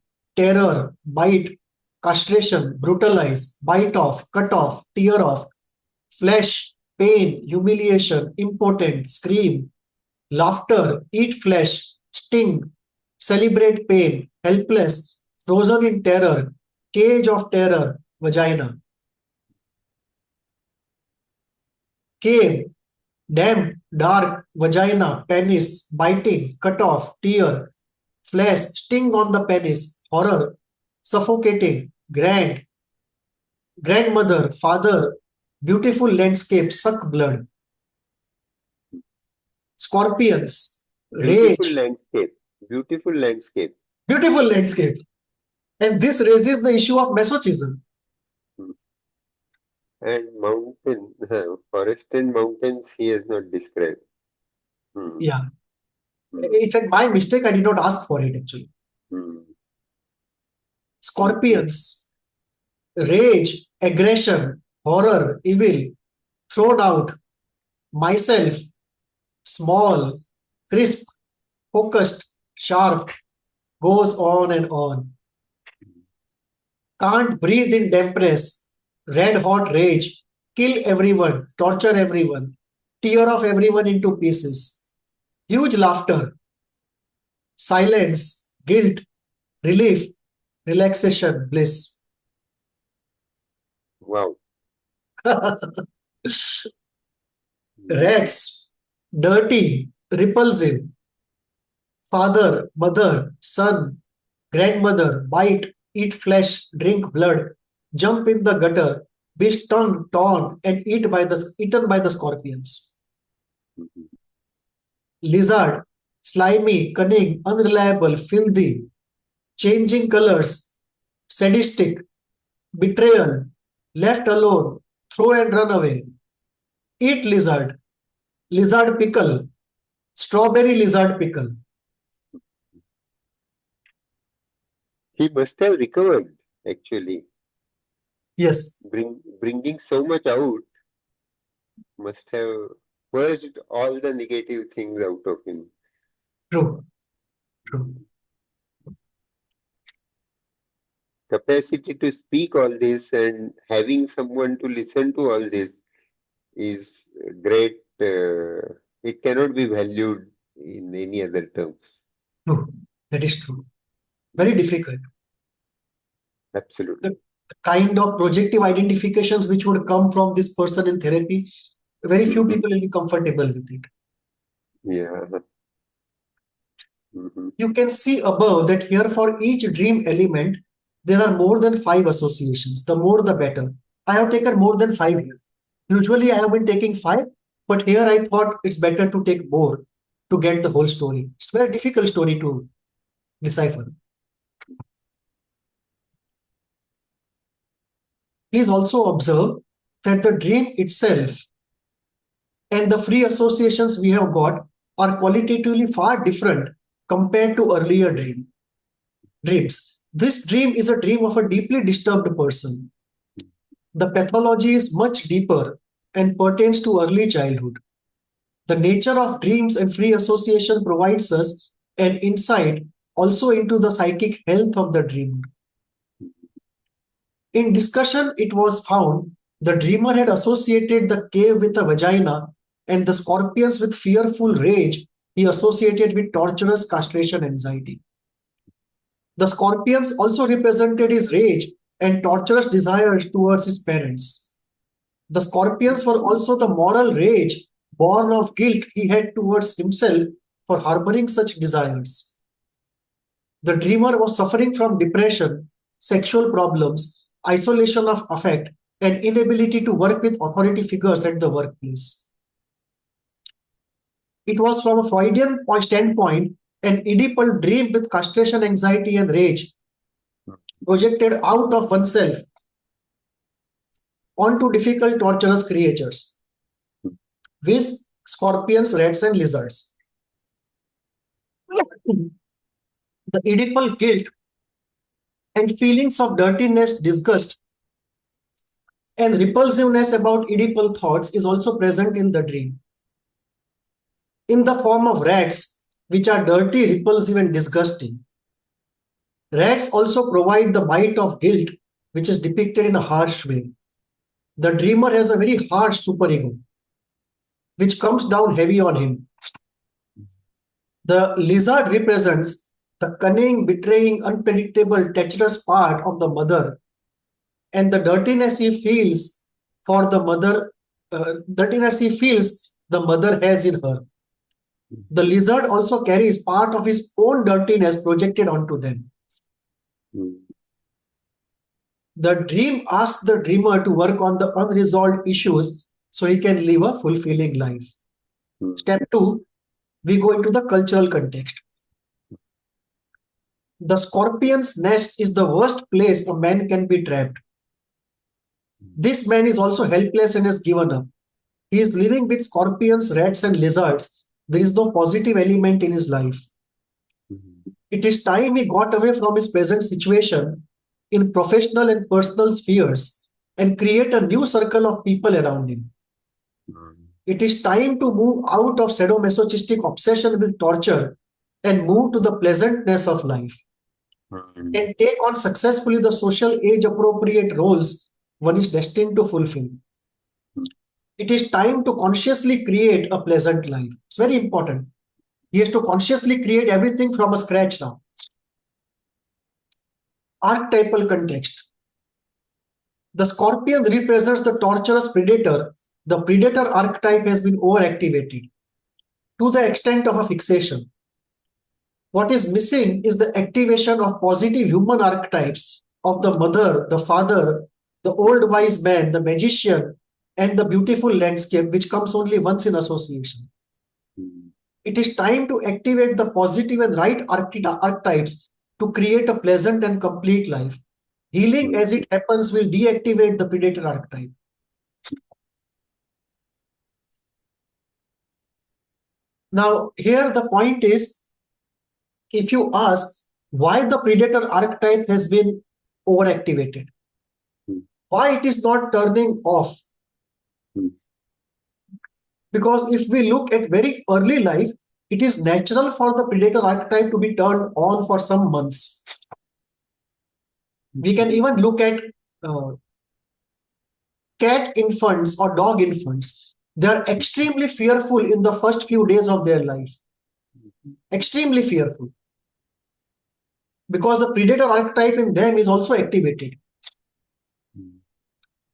terror, bite, castration, brutalize, bite off, cut off, tear off, flesh, pain, humiliation, impotent, scream, laughter, eat flesh, sting, celebrate pain, helpless, frozen in terror, cage of terror, vagina, cave, damp, dark, vagina, penis, biting, cut off, tear, flesh, sting on the penis, horror, suffocating, grandmother, father, beautiful landscape, suck blood, scorpions, Beautiful rage, landscape. Beautiful landscape. beautiful landscape. And this raises the issue of masochism. Hmm. And mountain, forest and mountains he has not described. Hmm. Yeah. Hmm. In fact, my mistake, I did not ask for it actually. Hmm. Scorpions, rage, aggression, horror, evil, thrown out, myself, small, crisp, focused, sharp, goes on and on. Can't breathe in dampness, red hot rage, kill everyone, torture everyone, tear off everyone into pieces. Huge laughter, silence, guilt, relief, relaxation, bliss. Wow. Hmm. Rats, dirty, repulsive, father, mother, son, grandmother, bite, eat flesh, drink blood, jump in the gutter, be stung, torn, and eaten by the scorpions. Hmm. Lizard, slimy, cunning, unreliable, filthy, changing colors, sadistic, betrayal, left alone, throw and run away. Eat lizard, lizard pickle, strawberry lizard pickle. He must have recovered, actually. Yes, Bringing so much out must have purged all the negative things out of him. true, true. Capacity to speak all this and having someone to listen to all this is great. It cannot be valued in any other terms. True. That is true. Very difficult. The, Absolutely. the kind of projective identifications which would come from this person in therapy, very few Mhm. people will be comfortable with it. Yeah. Mhm. You can see above that here for each dream element, there are more than 5 associations. The more, the better. I have taken more than 5 here. Usually, I have been taking 5, but here I thought it's better to take more to get the whole story. It's a very difficult story to decipher. Please also observe that the dream itself and the free associations we have got are qualitatively far different compared to earlier dreams. This dream is a dream of a deeply disturbed person. The pathology is much deeper and pertains to early childhood. The nature of dreams and free association provides us an insight also into the psychic health of the dreamer. In discussion, it was found the dreamer had associated the cave with a vagina and the scorpions with fearful rage he associated with torturous castration anxiety. The scorpions also represented his rage and torturous desires towards his parents. The scorpions were also the moral rage born of guilt he had towards himself for harboring such desires. The dreamer was suffering from depression, sexual problems, isolation of affect, and inability to work with authority figures at the workplace. It was from a Freudian standpoint an Oedipal dream with castration anxiety and rage projected out of oneself onto difficult torturous creatures, viz. Scorpions, rats, and lizards. The Oedipal guilt and feelings of dirtiness, disgust, and repulsiveness about Oedipal thoughts is also present in the dream. In the form of rats, which are dirty, repulsive, and disgusting. Rats also provide the bite of guilt, which is depicted in a harsh way. The dreamer has a very harsh superego, which comes down heavy on him. The lizard represents the cunning, betraying, unpredictable, treacherous part of the mother, and the dirtiness he feels for the mother, dirtiness he feels the mother has in her. The lizard also carries part of his own dirtiness projected onto them. The dream asks the dreamer to work on the unresolved issues so he can live a fulfilling life. Step 2, we go into the cultural context. The scorpion's nest is the worst place a man can be trapped. This man is also helpless and has given up. He is living with scorpions, rats, and lizards. There is no positive element in his life. It is time he got away from his present situation in professional and personal spheres and create a new circle of people around him. It is time to move out of sadomasochistic obsession with torture and move to the pleasantness of life and take on successfully the social age appropriate roles one is destined to fulfill. It is time to consciously create a pleasant life. It's very important. He has to consciously create everything from a scratch now. Archetypal context. The scorpion represents the torturous predator. The predator archetype has been overactivated to the extent of a fixation. What is missing is the activation of positive human archetypes of the mother, the father, the old wise man, the magician, and the beautiful landscape, which comes only once in association. It is time to activate the positive and right archetypes to create a pleasant and complete life. Healing as it happens will deactivate the predator archetype. Now, here the point is, if you ask why the predator archetype has been overactivated, why it is not turning off? Because if we look at very early life, it is natural for the predator archetype to be turned on for some months. We can even look at cat infants or dog infants. They are extremely fearful in the first few days of their life. Extremely fearful. Because the predator archetype in them is also activated.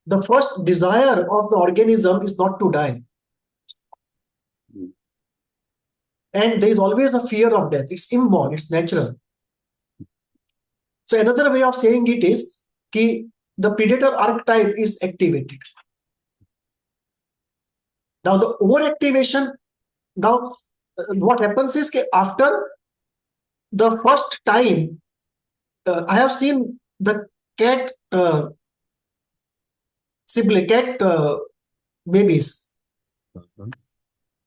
The first desire of the organism is not to die. And there is always a fear of death. It's inborn, it's natural. So another way of saying it is that the predator archetype is activated. Now the overactivation, what happens is that after the first time, I have seen the cat babies.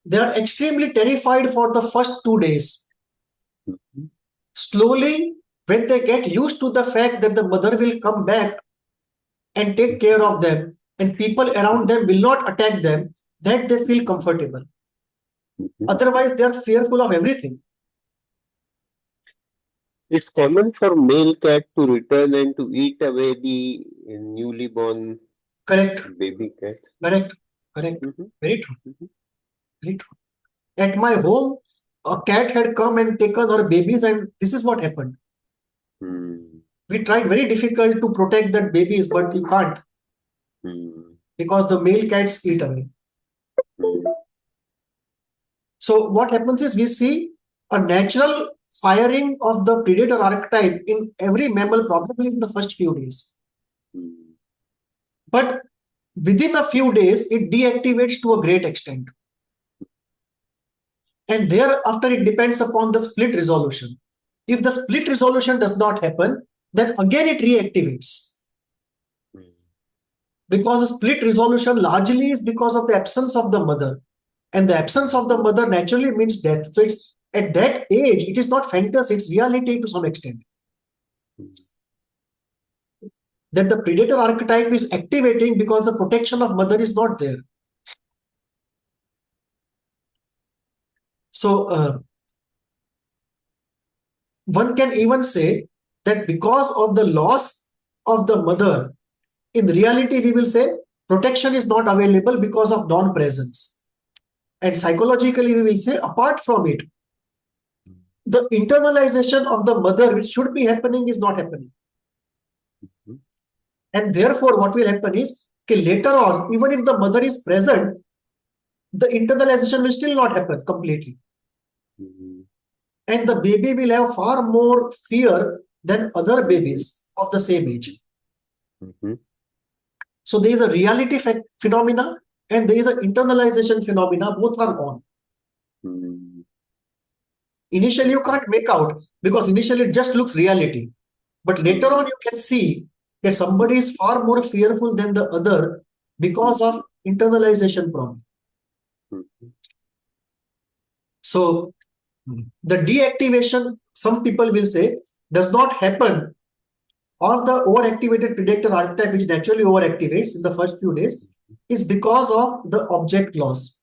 They are extremely terrified for the first 2 days. Slowly, when they get used to the fact that the mother will come back and take care of them and people around them will not attack them, that they feel comfortable. Otherwise, they are fearful of everything. It's common for male cat to return and to eat away the newly born baby cat. Correct. Very true. Very true. At my home, a cat had come and taken her babies, and this is what happened. We tried very difficult to protect that babies, but you can't. Because the male cats eat away. So what happens is we see a natural firing of the predator archetype in every mammal, probably in the first few days. But within a few days, it deactivates to a great extent. And thereafter, it depends upon the split resolution. If the split resolution does not happen, then again it reactivates. Because the split resolution largely is because of the absence of the mother. And the absence of the mother naturally means death. So it's at that age, it is not fantasy, it's reality to some extent. That the predator archetype is activating because the protection of mother is not there. So one can even say that because of the loss of the mother, in reality, we will say protection is not available because of non-presence. And psychologically, we will say apart from it, the internalization of the mother, which should be happening, is not happening. And therefore, what will happen is, okay, later on, even if the mother is present, the internalization will still not happen completely. And the baby will have far more fear than other babies of the same age. So there is a reality phenomena and there is an internalization phenomena. Both are on. Initially, you can't make out because initially it just looks reality. But later on, you can see that somebody is far more fearful than the other because of internalization problem. So the deactivation, some people will say, does not happen on the overactivated predator archetype, which naturally overactivates in the first few days, is because of the object loss.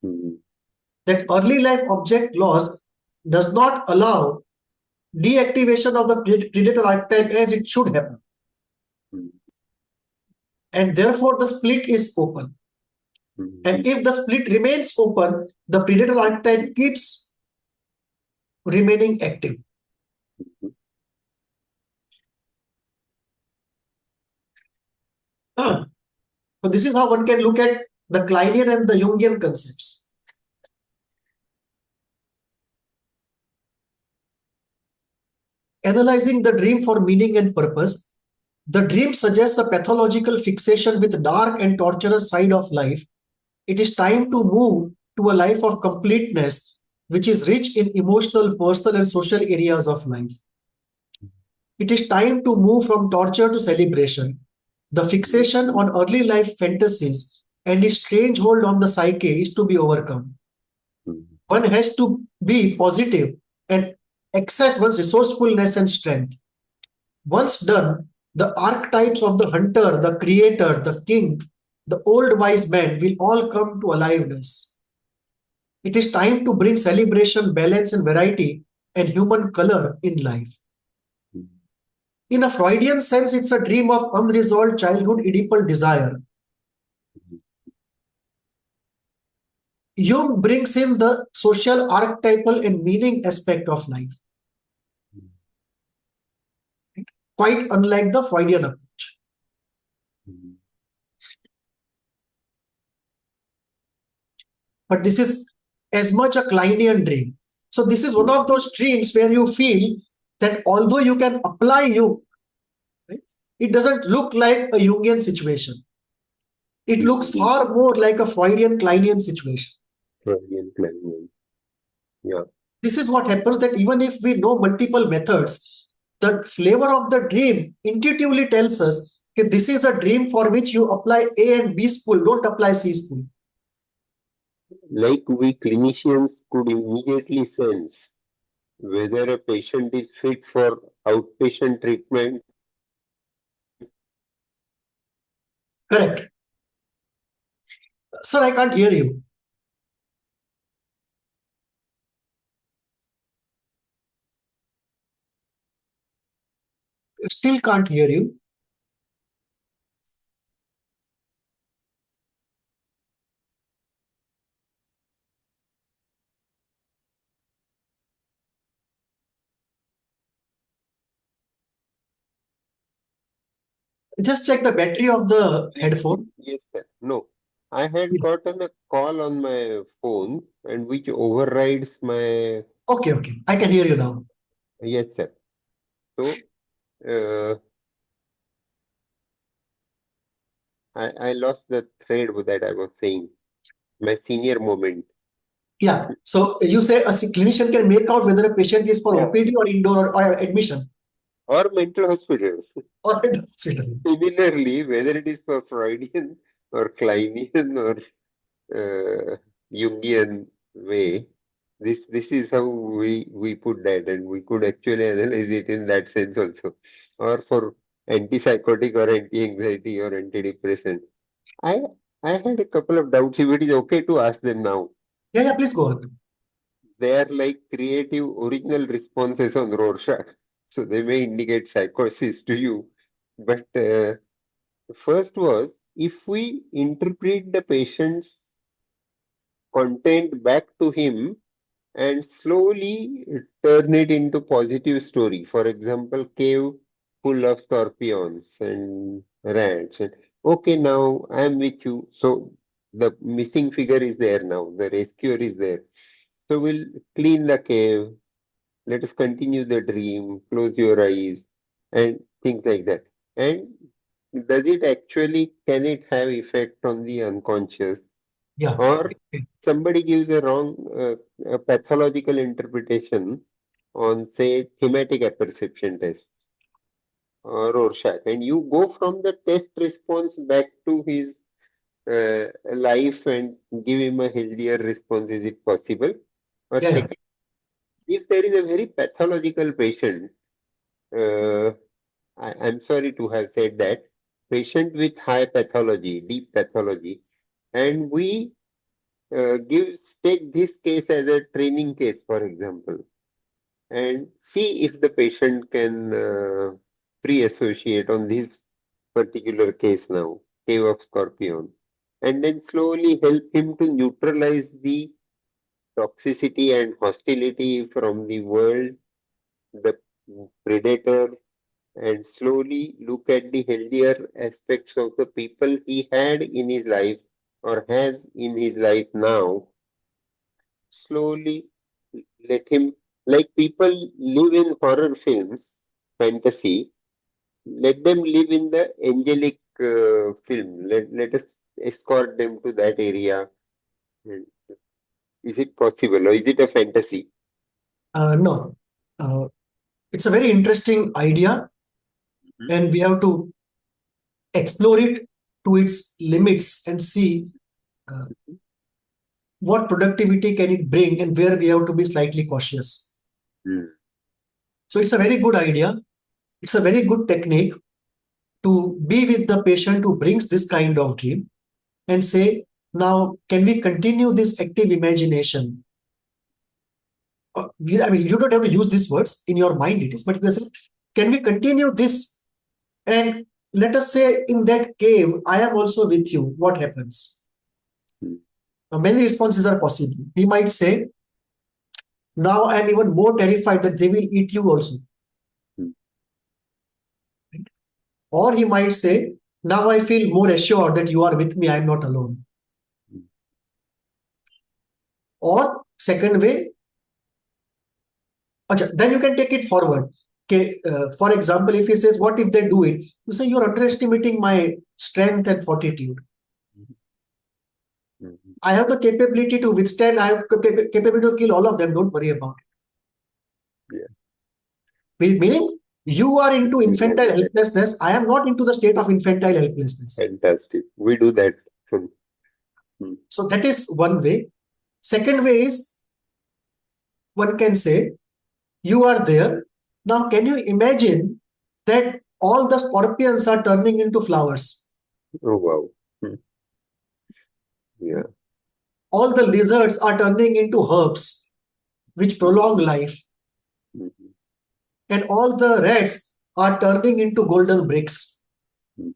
That early life object loss does not allow deactivation of the predator archetype as it should happen. And therefore, the split is open. And if the split remains open, the predator archetype keeps remaining active. So this is how one can look at the Kleinian and the Jungian concepts. Analyzing the dream for meaning and purpose, the dream suggests a pathological fixation with dark and torturous side of life. It is time to move to a life of completeness, which is rich in emotional, personal, and social areas of life. It is time to move from torture to celebration. The fixation on early life fantasies and its strange hold on the psyche is to be overcome. One has to be positive and access one's resourcefulness and strength. Once done, the archetypes of the hunter, the creator, the king, the old wise man will all come to aliveness. It is time to bring celebration, balance, and variety and human color in life. In a Freudian sense, it's a dream of unresolved childhood Oedipal desire. Jung brings in the social, archetypal, and meaning aspect of life, quite unlike the Freudian approach. But this is as much a Kleinian dream. So this is one of those dreams where you feel that although you can apply Jung, right, it doesn't look like a Jungian situation. It looks far more like a Freudian Kleinian situation. Freudian, Klein. Yeah. This is what happens, that even if we know multiple methods, the flavor of the dream intuitively tells us that this is a dream for which you apply A and B spool, don't apply C spool. Like we clinicians could immediately sense whether a patient is fit for outpatient treatment. Correct. Sir, I can't hear you. Still can't hear you. Just check the battery of the headphone. Yes, sir. No, I had gotten a call on my phone and which overrides my. Okay, I can hear you now. Yes, sir. So, I lost the thread that I was saying. My senior moment. Yeah. So you say a clinician can make out whether a patient is for OPD or indoor or admission. Or mental hospital. Or mental hospital. Similarly, whether it is for Freudian or Kleinian or Jungian way, this is how we put that, and we could actually analyze it in that sense also. Or for antipsychotic or anti-anxiety or antidepressant. I I had a couple of doubts. If it is okay to ask them now. Yeah, please go on. They are like creative original responses on Rorschach. so they may indicate psychosis to you. But first was, if we interpret the patient's content back to him and slowly turn it into positive story. For example, cave full of scorpions and rats. And, okay, now I am with you. So the missing figure is there now. The rescuer is there. So we'll clean the cave. Let us continue the dream. Close your eyes and things like that. And does it actually, can it have effect on the unconscious? Yeah. Or somebody gives a wrong a pathological interpretation on, say, thematic apperception test or Rorschach, and you go from the test response back to his life and give him a healthier response. Is it possible? Or Yeah. second, if there is a very pathological patient, uh, I'm sorry to have said that, patient with high pathology, deep pathology, and we take this case as a training case, for example, and see if the patient can pre-associate on this particular case now, cave of scorpion, and then slowly help him to neutralize the toxicity and hostility from the world, the predator, and slowly look at the healthier aspects of the people he had in his life or has in his life now. Slowly let him, like people live in horror films, fantasy, let them live in the angelic film. Let us escort them to that area. And is it possible or is it a fantasy? No. Uh, it's a very interesting idea, Mhm. and we have to explore it to its limits and see uh, what productivity can it bring and where we have to be slightly cautious. Mm. So it's a very good idea. It's a very good technique to be with the patient who brings this kind of dream and say, now, can we continue this active imagination? I mean, you don't have to use these words in your mind, it is, but we say, can we continue this? And let us say, in that cave, I am also with you. What happens? Mm. Now, many responses are possible. He might say, now I am even more terrified that they will eat you also. Mm. Or he might say, now I feel more assured that you are with me, I am not alone. Mm. Or second way, then you can take it forward. Okay, for example, if he says, what if they do it? You say, you're underestimating my strength and fortitude. Mm. I have the capability to withstand, I have capability to kill all of them. Don't worry about Yeah, it. Meaning, you are into we do infantile that. helplessness. I am not into the state of infantile helplessness. Fantastic. We do that. Mm. Mm. So that is one way. Second way is, one can say, you are there. Now, can you imagine that all the scorpions are turning into flowers? Oh, wow. Mm. Yeah. All the lizards are turning into herbs, which Mm. prolong life. Mm. And all the rats are turning into golden bricks. Mm.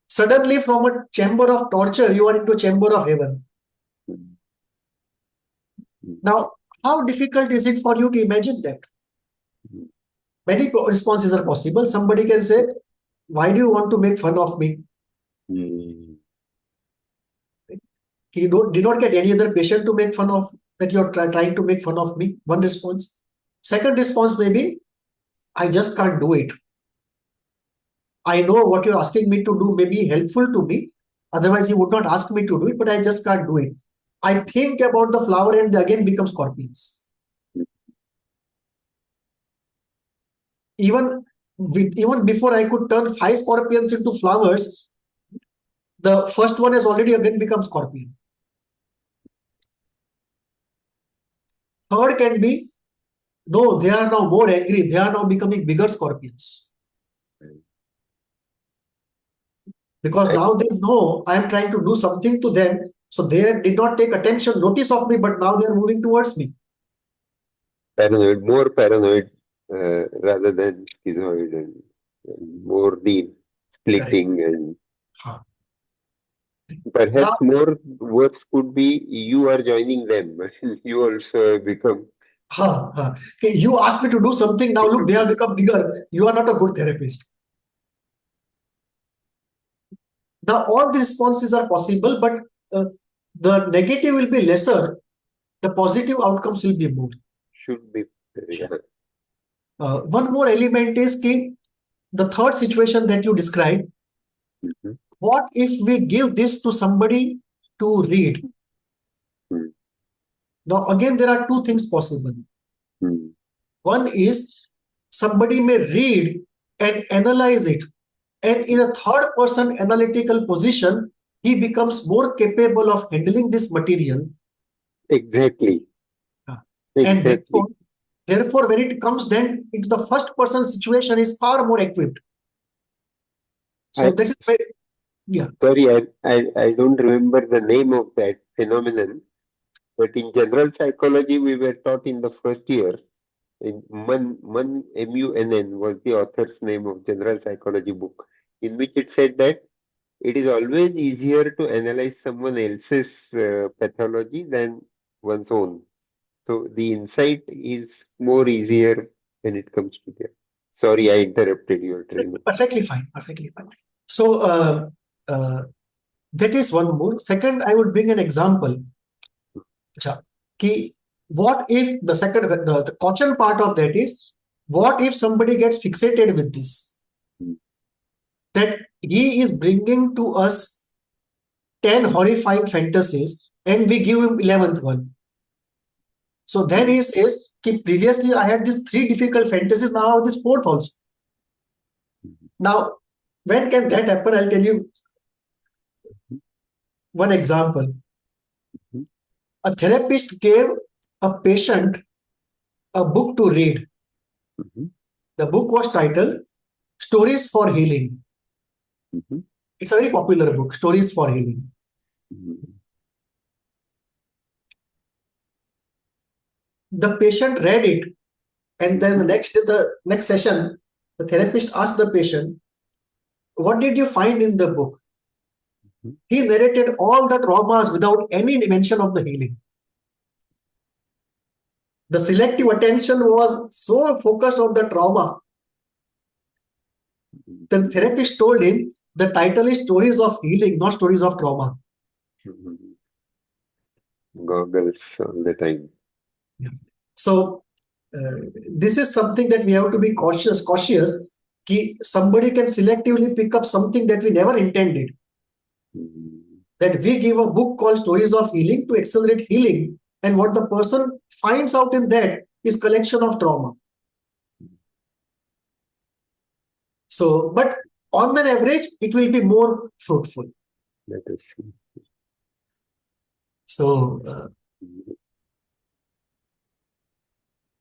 Suddenly, from a chamber of torture, you are into a chamber of heaven. Mm. Mm. Now, how difficult is it for you to imagine that? Mm. Many responses are possible. Somebody can say, why do you want to make fun of me? Mm. Did not get any other patient to make fun of that you're trying to make fun of me. One response. Second response may be, I just can't do it. I know what you're asking me to do may be helpful to me. Otherwise, you would not ask me to do it, but I just can't do it. I think about the flower and they again become scorpions. Even before I could turn 5 scorpions into flowers, the first one has already again become scorpion. Third can be, no, they are now more angry. They are now becoming bigger scorpions. Because And now they know I am trying to do something to them. So they did not take notice of me, but now they are moving towards me. paranoid, more paranoid. rather than schizoid and more the Correct. splitting and Huh. Now, perhaps more worse could be you are joining them. You also have become. Okay, you asked me to do something. Now look, they have become bigger. You are not a good therapist. Now all the responses are possible, but uh, the negative will be lesser. The positive outcomes will be more. Should be. Sure. Yeah. One more element is ki, the third situation that you described. Mhm. What if we give this to somebody to read? Mm, Now again, there are two things possible. mm. One is somebody may read and analyze it, and in a third person analytical position, he becomes more capable of handling this material. Exactly. Uh, and Exactly. therefore, when it comes then into the first person situation, is far more equipped. So I that is why, yeah. sorry, I don't remember the name of that phenomenon, but in general psychology, we were taught in the first year. In Munn was the author's name of general psychology book, in which it said that it is always easier to analyze someone else's pathology than one's own. So the insight is more easier when it comes to that. Sorry, I interrupted your train of thought. Perfectly fine, perfectly fine. So uh, that is one more. Second, I would bring an example. Acha, कि what if the caution part of that is, what if somebody gets fixated with this, Mm, that he is bringing to us 10 horrifying fantasies and we give him 11th one. So then mm, he says, कि previously I had these 3 difficult fantasies, now I have this 4th also. mm, Now, when can that happen? I'll tell you one example. mm, A therapist gave a patient a book to read. mm, The book was titled Stories for Healing. mm, It's a very popular book, Stories for Healing. mm, The patient read it, and then mm, the next session, the therapist asked the patient, "What did you find in the book?" mm. He narrated all the traumas without any mention of the healing. The selective attention was so focused on the trauma. The therapist told him the title is Stories of Healing, not Stories of Trauma. Goggles all the time. Yeah. So this is something that we have to be cautious. Ki somebody can selectively pick up something that we never intended. Mm, That we give a book called Stories of Healing to accelerate healing, and what the person finds out in that is collection of trauma. So, but on an average, it will be more fruitful. that is. So